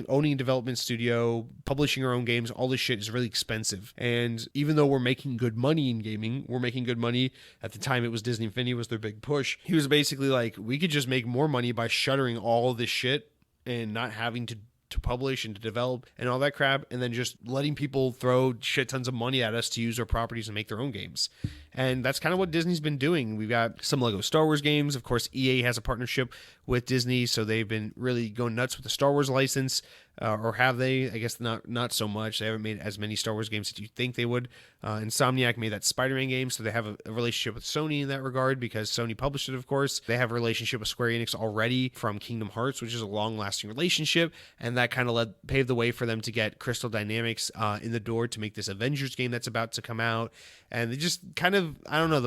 owning a development studio, publishing our own games, all this shit is really expensive. And even though we're making good money in gaming, we're making good money. At the time, it was Disney Infinity was their big push. He was basically like, we could just make more money by shuttering all this shit and not having to publish and to develop and all that crap, and then just letting people throw shit tons of money at us to use our properties and make their own games. And that's kind of what Disney's been doing. We've got some Lego Star Wars games. Of course, EA has a partnership with Disney, so they've been really going nuts with the Star Wars license. Or have they? I guess not so much. They haven't made as many Star Wars games as you think they would. Insomniac made that Spider-Man game, so they have a relationship with Sony in that regard, because Sony published it, of course. They have a relationship with Square Enix already from Kingdom Hearts, which is a long-lasting relationship, and that kind of paved the way for them to get Crystal Dynamics in the door to make this Avengers game that's about to come out. And they just kind of, I don't know,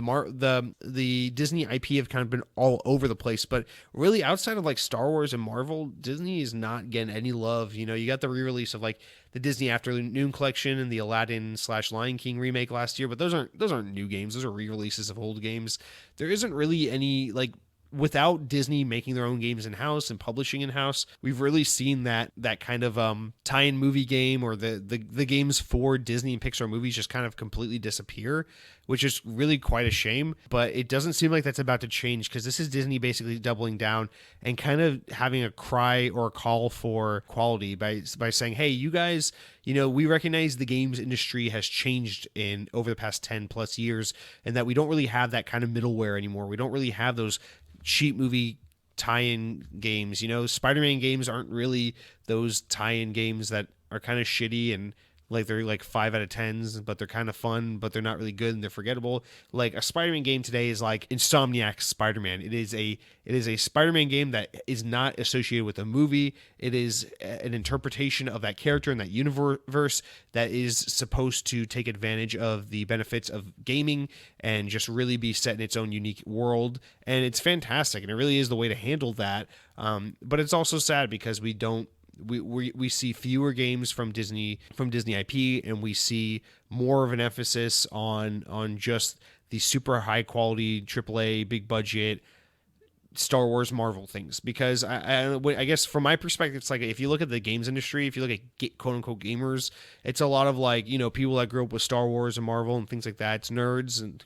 the Disney IP have kind of been all over the place, but really outside of like Star Wars and Marvel, Disney is not getting any love. You know, you got the re-release of like the Disney Afternoon Collection and the Aladdin/Lion King remake last year, but those aren't new games. Those are re-releases of old games. There isn't really any like without Disney making their own games in-house and publishing in-house, we've really seen that kind of tie-in movie game, or the games for Disney and Pixar movies just kind of completely disappear, which is really quite a shame. But it doesn't seem like that's about to change, because this is Disney basically doubling down and kind of having a cry or a call for quality by saying, hey, you guys, we recognize the games industry has changed in over the past 10 plus years, and that we don't really have that kind of middleware anymore. We don't really have those cheap movie tie-in games. Spider-Man games aren't really those tie-in games that are kind of shitty and like they're like 5 out of 10s, but they're kind of fun, but they're not really good and they're forgettable. Like a Spider-Man game today is like Insomniac's Spider-Man. It is a Spider-Man game that is not associated with a movie. It is an interpretation of that character in that universe that is supposed to take advantage of the benefits of gaming and just really be set in its own unique world. And it's fantastic, and it really is the way to handle that. But it's also sad because we see fewer games from Disney IP, and we see more of an emphasis on just the super high quality AAA big budget Star Wars Marvel things. Because I guess from my perspective, it's like if you look at the games industry, if you look at quote unquote gamers, it's a lot of like people that grew up with Star Wars and Marvel and things like that. It's nerds and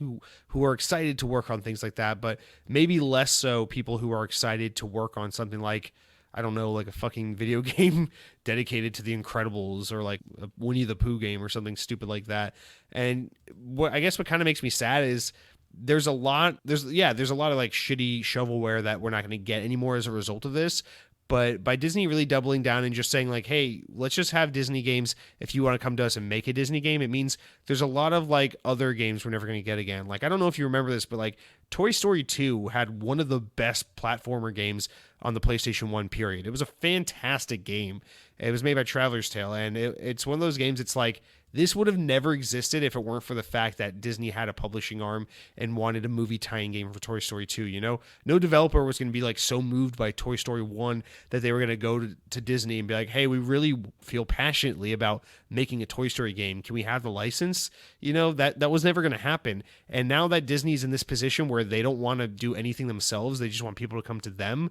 who are excited to work on things like that, but maybe less so people who are excited to work on something like, I don't know, like a fucking video game dedicated to the Incredibles, or like a Winnie the Pooh game or something stupid like that. And what kind of makes me sad is there's a lot of like shitty shovelware that we're not going to get anymore as a result of this. But by Disney really doubling down and just saying like, hey, let's just have Disney games. If you want to come to us and make a Disney game, it means there's a lot of like other games we're never going to get again. Like, I don't know if you remember this, but like Toy Story 2 had one of the best platformer games on the PlayStation 1 period. It was a fantastic game. It was made by Traveler's Tale, and it's one of those games, it's like, this would have never existed if it weren't for the fact that Disney had a publishing arm and wanted a movie tie-in game for Toy Story 2, No developer was going to be like so moved by Toy Story 1 that they were going to go to Disney and be like, hey, we really feel passionately about making a Toy Story game. Can we have the license? That was never going to happen. And now that Disney's in this position where they don't want to do anything themselves, they just want people to come to them,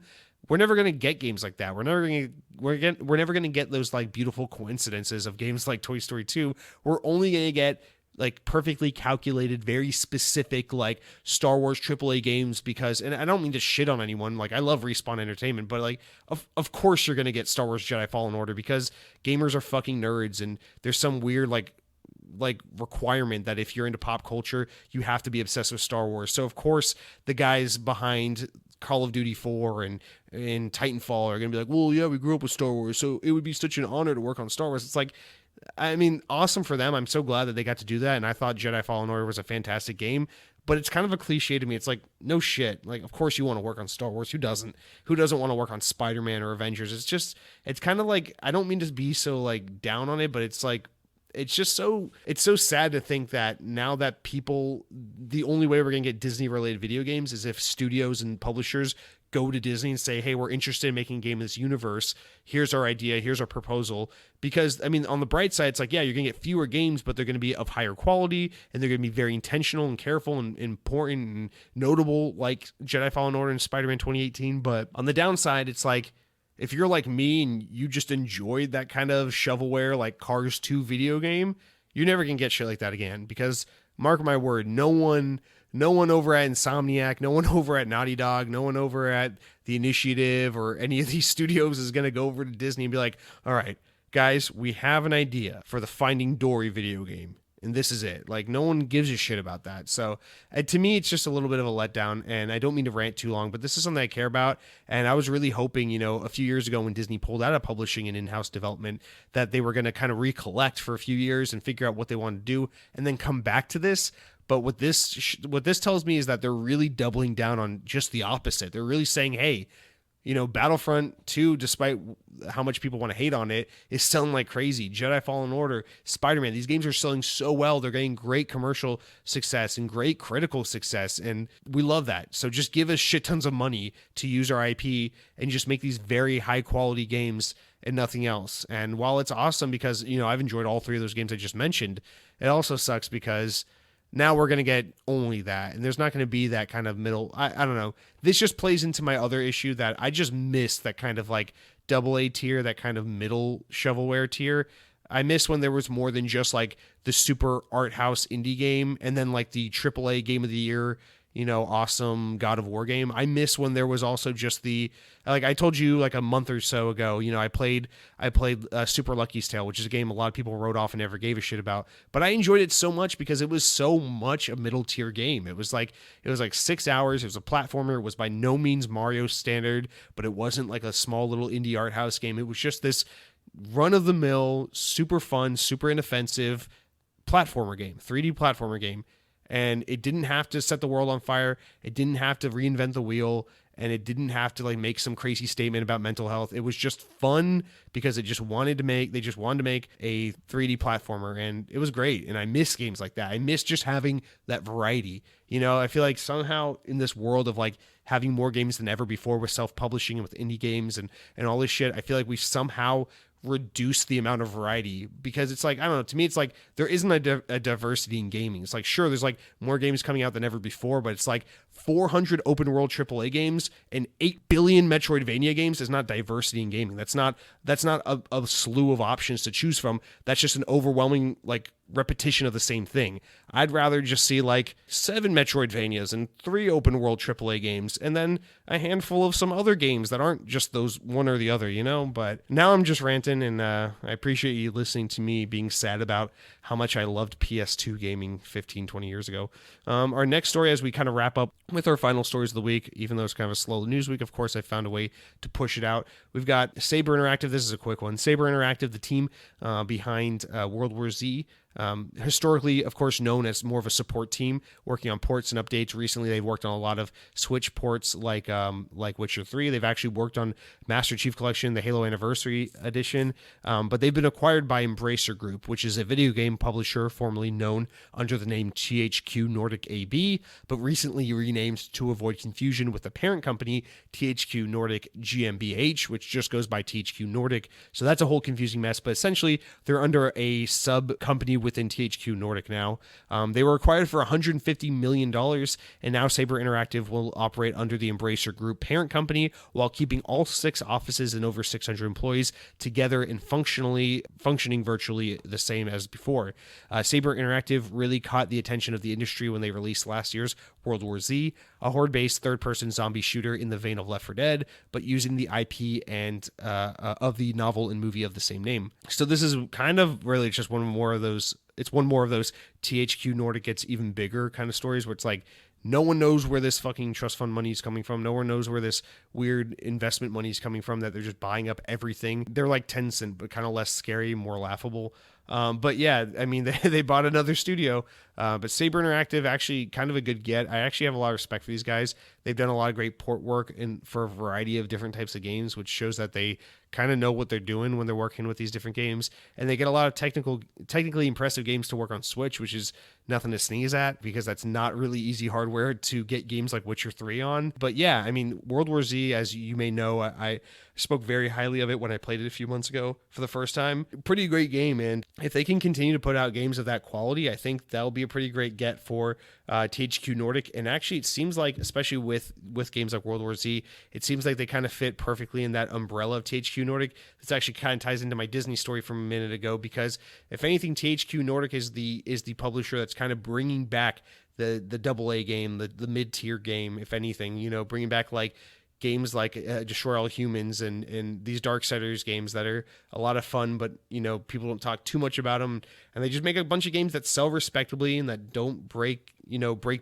we're never going to get games like that. We're never going to get those like beautiful coincidences of games like Toy Story 2. We're only going to get like perfectly calculated, very specific like Star Wars AAA games, because, and I don't mean to shit on anyone, like I love Respawn Entertainment, but like of course you're going to get Star Wars Jedi Fallen Order because gamers are fucking nerds, and there's some weird like requirement that if you're into pop culture, you have to be obsessed with Star Wars. So of course the guys behind Call of Duty 4 and Titanfall are going to be like, well, yeah, we grew up with Star Wars, so it would be such an honor to work on Star Wars. It's like, I mean, awesome for them. I'm so glad that they got to do that, and I thought Jedi Fallen Order was a fantastic game, but it's kind of a cliche to me. It's like, no shit. Like, of course you want to work on Star Wars. Who doesn't? Who doesn't want to work on Spider-Man or Avengers? It's kind of like, I don't mean to be so like down on it, but it's like, it's so sad to think that now that the only way we're going to get Disney related video games is if studios and publishers go to Disney and say, hey, we're interested in making a game in this universe. Here's our idea. Here's our proposal. Because, I mean, on the bright side, it's like, yeah, you're going to get fewer games, but they're going to be of higher quality, and they're going to be very intentional and careful and important and notable, like Jedi Fallen Order and Spider-Man 2018. But on the downside, it's like, if you're like me and you just enjoyed that kind of shovelware like Cars 2 video game, you're never going to get shit like that again, because mark my word, no one over at Insomniac, no one over at Naughty Dog, no one over at The Initiative or any of these studios is going to go over to Disney and be like, all right, guys, we have an idea for the Finding Dory video game, and this is it. Like, no one gives a shit about that. So to me, it's just a little bit of a letdown, and I don't mean to rant too long, but this is something I care about. And I was really hoping, a few years ago when Disney pulled out of publishing and in-house development, that they were going to kind of recollect for a few years and figure out what they want to do and then come back to this. But what this tells me is that they're really doubling down on just the opposite. They're really saying, hey, Battlefront 2, despite how much people want to hate on it, is selling like crazy. Jedi Fallen Order, Spider-Man, these games are selling so well. They're getting great commercial success and great critical success, and we love that. So just give us shit tons of money to use our IP and just make these very high quality games and nothing else. And while it's awesome because, I've enjoyed all three of those games I just mentioned, it also sucks because Now we're going to get only that, and there's not going to be that kind of middle. I don't know. This just plays into my other issue that I just miss that kind of like double A tier, that kind of middle shovelware tier. I miss when there was more than just like the super art house indie game and then like the triple A game of the year, awesome God of War game. I miss when there was also just the, like I told you like a month or so ago, I played Super Lucky's Tale, which is a game a lot of people wrote off and never gave a shit about, but I enjoyed it so much because it was so much a middle tier game. It was like 6 hours. It was a platformer. It was by no means Mario standard, but it wasn't like a small little indie art house game. It was just this run of the mill, super fun, super inoffensive platformer game, 3D platformer game. And it didn't have to set the world on fire. It didn't have to reinvent the wheel, and it didn't have to like make some crazy statement about mental health. It was just fun because they just wanted to make a 3D platformer, and it was great. And I miss games like that. I miss just having that variety. I feel like somehow in this world of like having more games than ever before with self-publishing and with indie games and all this shit, I feel like we somehow reduce the amount of variety, because it's like, I don't know, to me it's like there isn't a diversity in gaming. It's like, sure, there's like more games coming out than ever before, but it's like 400 open world AAA games and 8 billion Metroidvania games is not diversity in gaming. That's not a slew of options to choose from. That's just an overwhelming like repetition of the same thing. I'd rather just see like 7 Metroidvanias and 3 open world AAA games and then a handful of some other games that aren't just those one or the other, But now I'm just ranting, and I appreciate you listening to me being sad about how much I loved PS2 gaming 15, 20 years ago. Our next story, as we kind of wrap up with our final stories of the week, even though it's kind of a slow news week, of course, I found a way to push it out. We've got Saber Interactive. This is a quick one. Saber Interactive, the team behind World War Z, historically, of course, known as more of a support team working on ports and updates. Recently, they've worked on a lot of Switch ports like Witcher 3. They've actually worked on Master Chief Collection, the Halo Anniversary Edition, but they've been acquired by Embracer Group, which is a video game publisher formerly known under the name THQ Nordic AB, but recently renamed to avoid confusion with the parent company, THQ Nordic GmbH, which just goes by THQ Nordic. So that's a whole confusing mess, but essentially they're under a sub-company within THQ Nordic now. They were acquired for $150 million, and now Saber Interactive will operate under the Embracer Group parent company while keeping all 6 offices and over 600 employees together and functioning virtually the same as before. Saber Interactive really caught the attention of the industry when they released last year's World War Z, a horde-based third-person zombie shooter in the vein of Left 4 Dead, but using the IP and of the novel and movie of the same name. So this is kind of really just one more of those. It's one more of those THQ Nordic gets even bigger kind of stories where it's like no one knows where this fucking trust fund money is coming from. No one knows where this weird investment money is coming from, that they're just buying up everything. They're like Tencent, but kind of less scary, more laughable. But yeah, I mean, they bought another studio. But Saber Interactive, actually kind of a good get. I actually have a lot of respect for these guys. They've done a lot of great port work for a variety of different types of games, which shows that they kind of know what they're doing when they're working with these different games. And they get a lot of technically impressive games to work on Switch, which is nothing to sneeze at, because that's not really easy hardware to get games like Witcher 3 on. But yeah, I mean, World War Z, as you may know, I spoke very highly of it when I played it a few months ago for the first time. Pretty great game, and if they can continue to put out games of that quality, I think that'll be a pretty great get for THQ Nordic. And actually, it seems like, especially with games like World War Z, it seems like they kind of fit perfectly in that umbrella of THQ Nordic. This actually kind of ties into my Disney story from a minute ago, because if anything, THQ Nordic is the publisher that's kind of bringing back the AA game, the mid-tier game, if anything, bringing back like games like Destroy All Humans and these Darksiders games that are a lot of fun, but people don't talk too much about them, and they just make a bunch of games that sell respectably and that don't break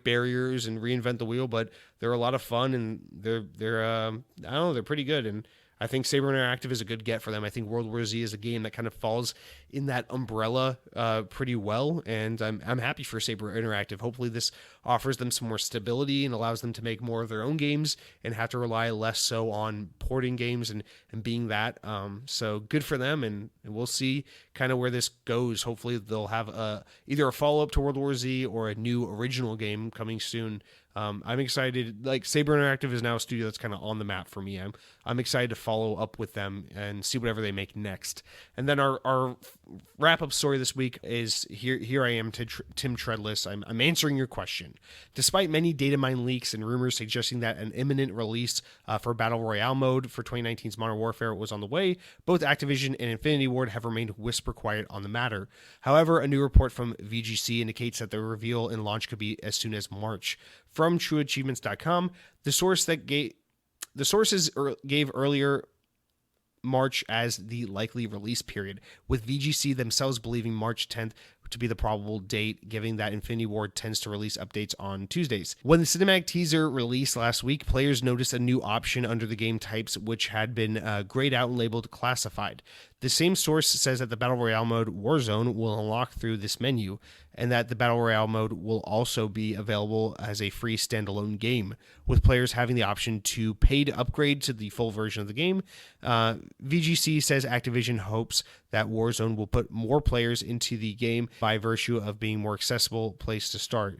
barriers and reinvent the wheel, but they're a lot of fun, and they're I don't know, they're pretty good. And I think Saber Interactive is a good get for them. I think World War Z is a game that kind of falls in that umbrella pretty well, and I'm happy for Saber Interactive. Hopefully this offers them some more stability and allows them to make more of their own games and have to rely less so on porting games and being that. So good for them, and we'll see kind of where this goes. Hopefully they'll have either a follow-up to World War Z or a new original game coming soon. I'm excited. Like, Saber Interactive is now a studio that's kind of on the map for me. I'm excited to follow up with them and see whatever they make next. And then our wrap-up story this week is here I am, Tim Treadless. I'm answering your question. Despite many data mine leaks and rumors suggesting that an imminent release for Battle Royale mode for 2019's Modern Warfare was on the way, both Activision and Infinity Ward have remained whisper quiet on the matter. However, a new report from VGC indicates that the reveal and launch could be as soon as March. From TrueAchievements.com, the sources gave earlier March as the likely release period, with VGC themselves believing March 10th to be the probable date, given that Infinity Ward tends to release updates on Tuesdays. When the cinematic teaser released last week, players noticed a new option under the game types, which had been grayed out and labeled classified. The same source says that the Battle Royale mode Warzone will unlock through this menu, and that the Battle Royale mode will also be available as a free standalone game, with players having the option to pay to upgrade to the full version of the game. VGC says Activision hopes that Warzone will put more players into the game by virtue of being a more accessible place to start.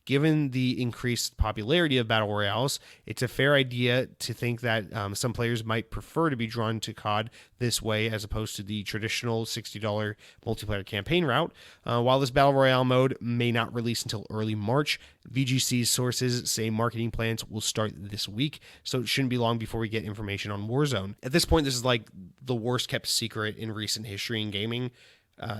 Given the increased popularity of Battle Royales, it's a fair idea to think that some players might prefer to be drawn to COD this way as opposed to the traditional $60 multiplayer campaign route. While this Battle Royale mode may not release until early March, VGC's sources say marketing plans will start this week, so it shouldn't be long before we get information on Warzone. At this point, this is like the worst kept secret in recent history in gaming.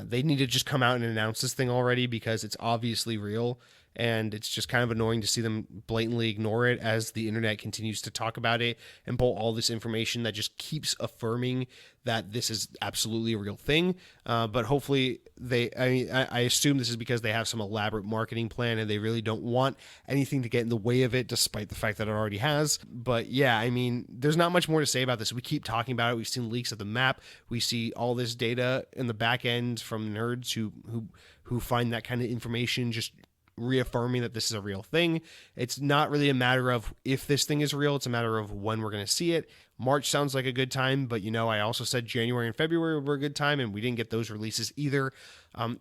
They need to just come out and announce this thing already because it's obviously real. And it's just kind of annoying to see them blatantly ignore it as the internet continues to talk about it and pull all this information that just keeps affirming that this is absolutely a real thing. But hopefully I assume this is because they have some elaborate marketing plan and they really don't want anything to get in the way of it, despite the fact that it already has. But yeah, I mean, there's not much more to say about this. We keep talking about it. We've seen leaks of the map. We see all this data in the back end from nerds who find that kind of information just reaffirming that this is a real thing. It's not really a matter of if this thing is real, it's a matter of when we're going to see it. March sounds like a good time, but I also said January and February were a good time, and we didn't get those releases either.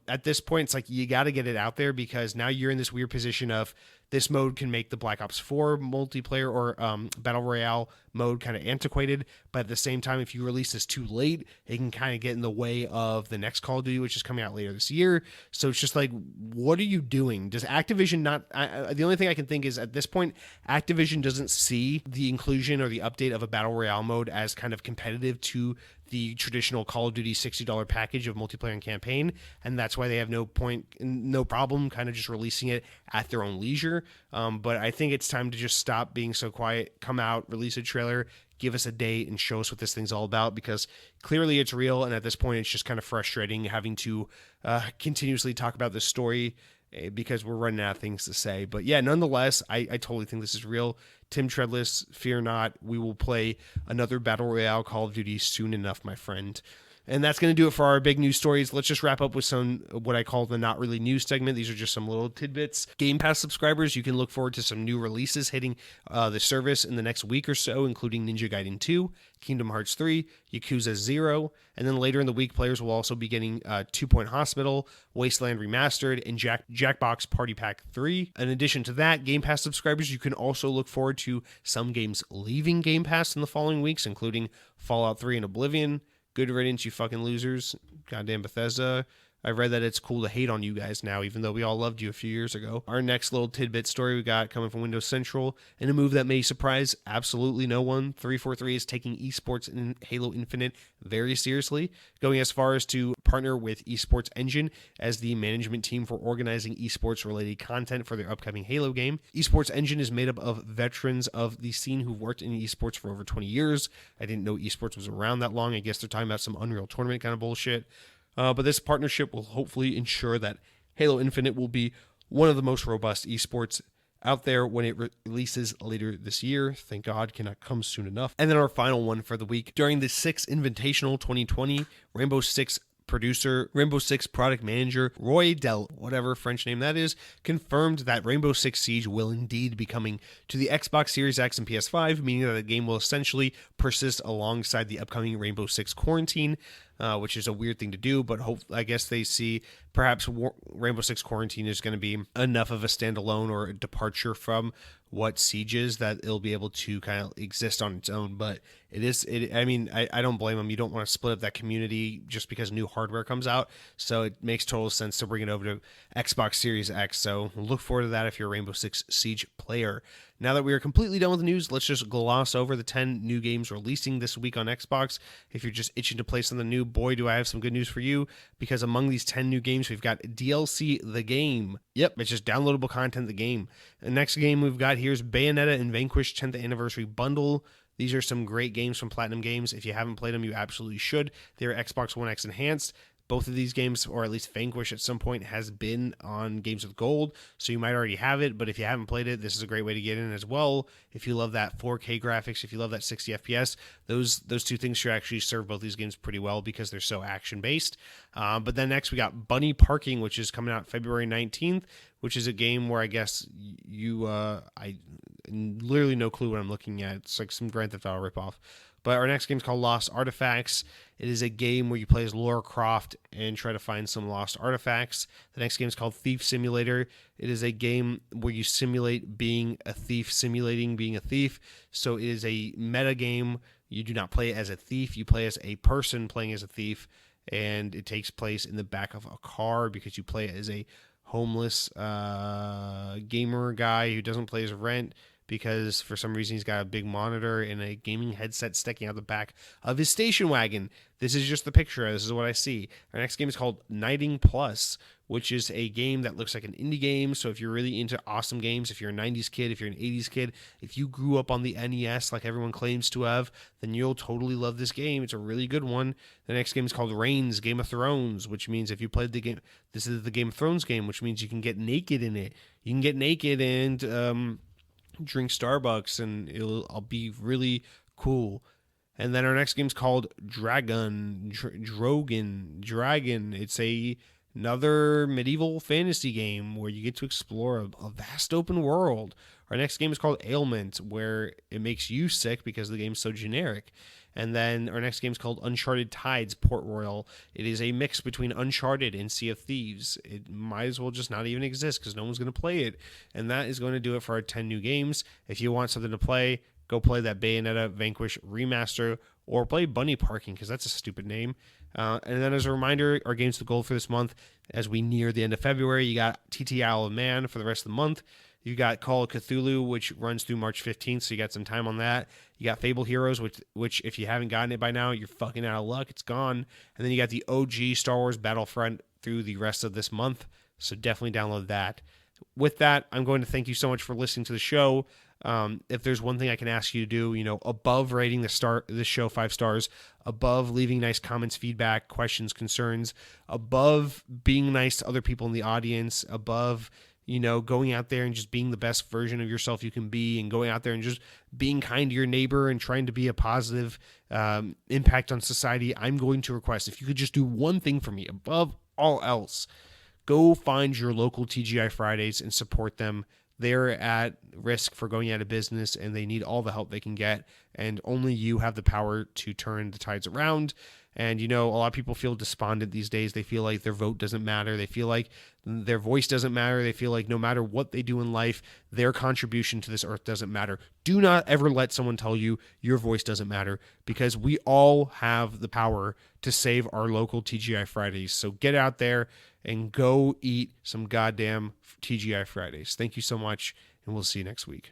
At this point, it's like you got to get it out there because now you're in this weird position of this mode can make the Black Ops 4 multiplayer or Battle Royale mode kind of antiquated, but at the same time, if you release this too late, it can kind of get in the way of the next Call of Duty, which is coming out later this year. So it's just like, what are you doing? Does Activision not... the only thing I can think is at this point, Activision doesn't see the inclusion or the update of a Battle Royale mode as kind of competitive to the traditional Call of Duty $60 package of multiplayer and campaign, and that's why they have no problem kind of just releasing it at their own leisure. But I think it's time to just stop being so quiet, come out, release a trailer, give us a date, and show us what this thing's all about, because clearly it's real, and at this point it's just kind of frustrating having to continuously talk about this story because we're running out of things to say. But yeah, nonetheless, I totally think this is real. Tim Treadless, fear not. We will play another Battle Royale Call of Duty soon enough, my friend. And that's going to do it for our big news stories. Let's just wrap up with some what I call the not really news segment. These are just some little tidbits. Game Pass subscribers, you can look forward to some new releases hitting the service in the next week or so, including Ninja Gaiden 2, Kingdom Hearts 3, Yakuza 0, and then later in the week, players will also be getting 2 Point Hospital, Wasteland Remastered, and Jackbox Party Pack 3. In addition to that, Game Pass subscribers, you can also look forward to some games leaving Game Pass in the following weeks, including Fallout 3 and Oblivion. Good riddance, you fucking losers. Goddamn Bethesda. I read that it's cool to hate on you guys now, even though we all loved you a few years ago. Our next little tidbit story we got coming from Windows Central, in a move that may surprise absolutely no one. 343 is taking esports in Halo Infinite very seriously, going as far as to partner with Esports Engine as the management team for organizing esports-related content for their upcoming Halo game. Esports Engine is made up of veterans of the scene who've worked in esports for over 20 years. I didn't know esports was around that long. I guess they're talking about some Unreal Tournament kind of bullshit. But this partnership will hopefully ensure that Halo Infinite will be one of the most robust esports out there when it releases later this year. Thank God, cannot come soon enough. And then our final one for the week. During the 6th Invitational 2020, Rainbow Six product manager Royale, whatever French name that is, confirmed that Rainbow Six Siege will indeed be coming to the Xbox Series X and PS5, meaning that the game will essentially persist alongside the upcoming Rainbow Six Quarantine, which is a weird thing to do, but I guess they see perhaps Rainbow Six Quarantine is going to be enough of a standalone or a departure from what Siege is, that it'll be able to kind of exist on its own. But I don't blame them. You don't want to split up that community just because new hardware comes out. So it makes total sense to bring it over to Xbox Series X. So look forward to that if you're a Rainbow Six Siege player. Now that we are completely done with the news, let's just gloss over the 10 new games releasing this week on Xbox. If you're just itching to play something new, boy, do I have some good news for you, because among these 10 new games, we've got DLC The Game. Yep, it's just downloadable content, The Game. The next game we've got here is Bayonetta and Vanquish 10th Anniversary Bundle. These are some great games from Platinum Games. If you haven't played them, you absolutely should. They're Xbox One X enhanced. Both of these games, or at least Vanquish at some point, has been on Games with Gold, so you might already have it, but if you haven't played it, this is a great way to get in as well. If you love that 4K graphics, if you love that 60 FPS, those two things should actually serve both these games pretty well because they're so action-based. But then next we got Bunny Parking, which is coming out February 19th, which is a game where I guess I literally no clue what I'm looking at. It's like some Grand Theft Auto ripoff. But our next game is called Lost Artifacts. It is a game where you play as Lara Croft and try to find some lost artifacts. The next game is called Thief Simulator. It is a game where you simulate being a thief, simulating being a thief. So it is a meta game. You do not play as a thief. You play as a person playing as a thief. And it takes place in the back of a car because you play as a homeless gamer guy who doesn't play his rent, because for some reason he's got a big monitor and a gaming headset sticking out the back of his station wagon. This is just the picture. This is what I see. Our next game is called Knighting Plus, which is a game that looks like an indie game. So if you're really into awesome games, if you're a 90s kid, if you're an 80s kid, if you grew up on the NES like everyone claims to have, then you'll totally love this game. It's a really good one. The next game is called Reigns, Game of Thrones, which means if you played the game, this is the Game of Thrones game, which means you can get naked in it. You can get naked and drink Starbucks, and I'll be really cool. And then our next game is called Dragon. It's another medieval fantasy game where you get to explore a vast open world. Our next game is called Ailment, where it makes you sick because the game's so generic. And then our next game is called Uncharted Tides Port Royal. It is a mix between Uncharted and Sea of Thieves. It might as well just not even exist because no one's going to play it. And that is going to do it for our 10 new games. If you want something to play, go play that Bayonetta Vanquish remaster, or play Bunny Parking because that's a stupid name. And then as a reminder, our games to gold for this month, as we near the end of February, you got TT Isle of Man for the rest of the month. You got Call of Cthulhu, which runs through March 15th, so you got some time on that. You got Fable Heroes, which if you haven't gotten it by now, you're fucking out of luck. It's gone. And then you got the OG Star Wars Battlefront through the rest of this month, so definitely download that. With that, I'm going to thank you so much for listening to the show. If there's one thing I can ask you to do, above rating this show 5 stars, above leaving nice comments, feedback, questions, concerns, above being nice to other people in the audience, above going out there and just being the best version of yourself you can be, and going out there and just being kind to your neighbor and trying to be a positive impact on society, I'm going to request, if you could just do one thing for me above all else, go find your local TGI Fridays and support them. They're at risk for going out of business, and they need all the help they can get, and only you have the power to turn the tides around. And, a lot of people feel despondent these days. They feel like their vote doesn't matter. They feel like their voice doesn't matter. They feel like no matter what they do in life, their contribution to this earth doesn't matter. Do not ever let someone tell you your voice doesn't matter, because we all have the power to save our local TGI Fridays. So get out there and go eat some goddamn TGI Fridays. Thank you so much, and we'll see you next week.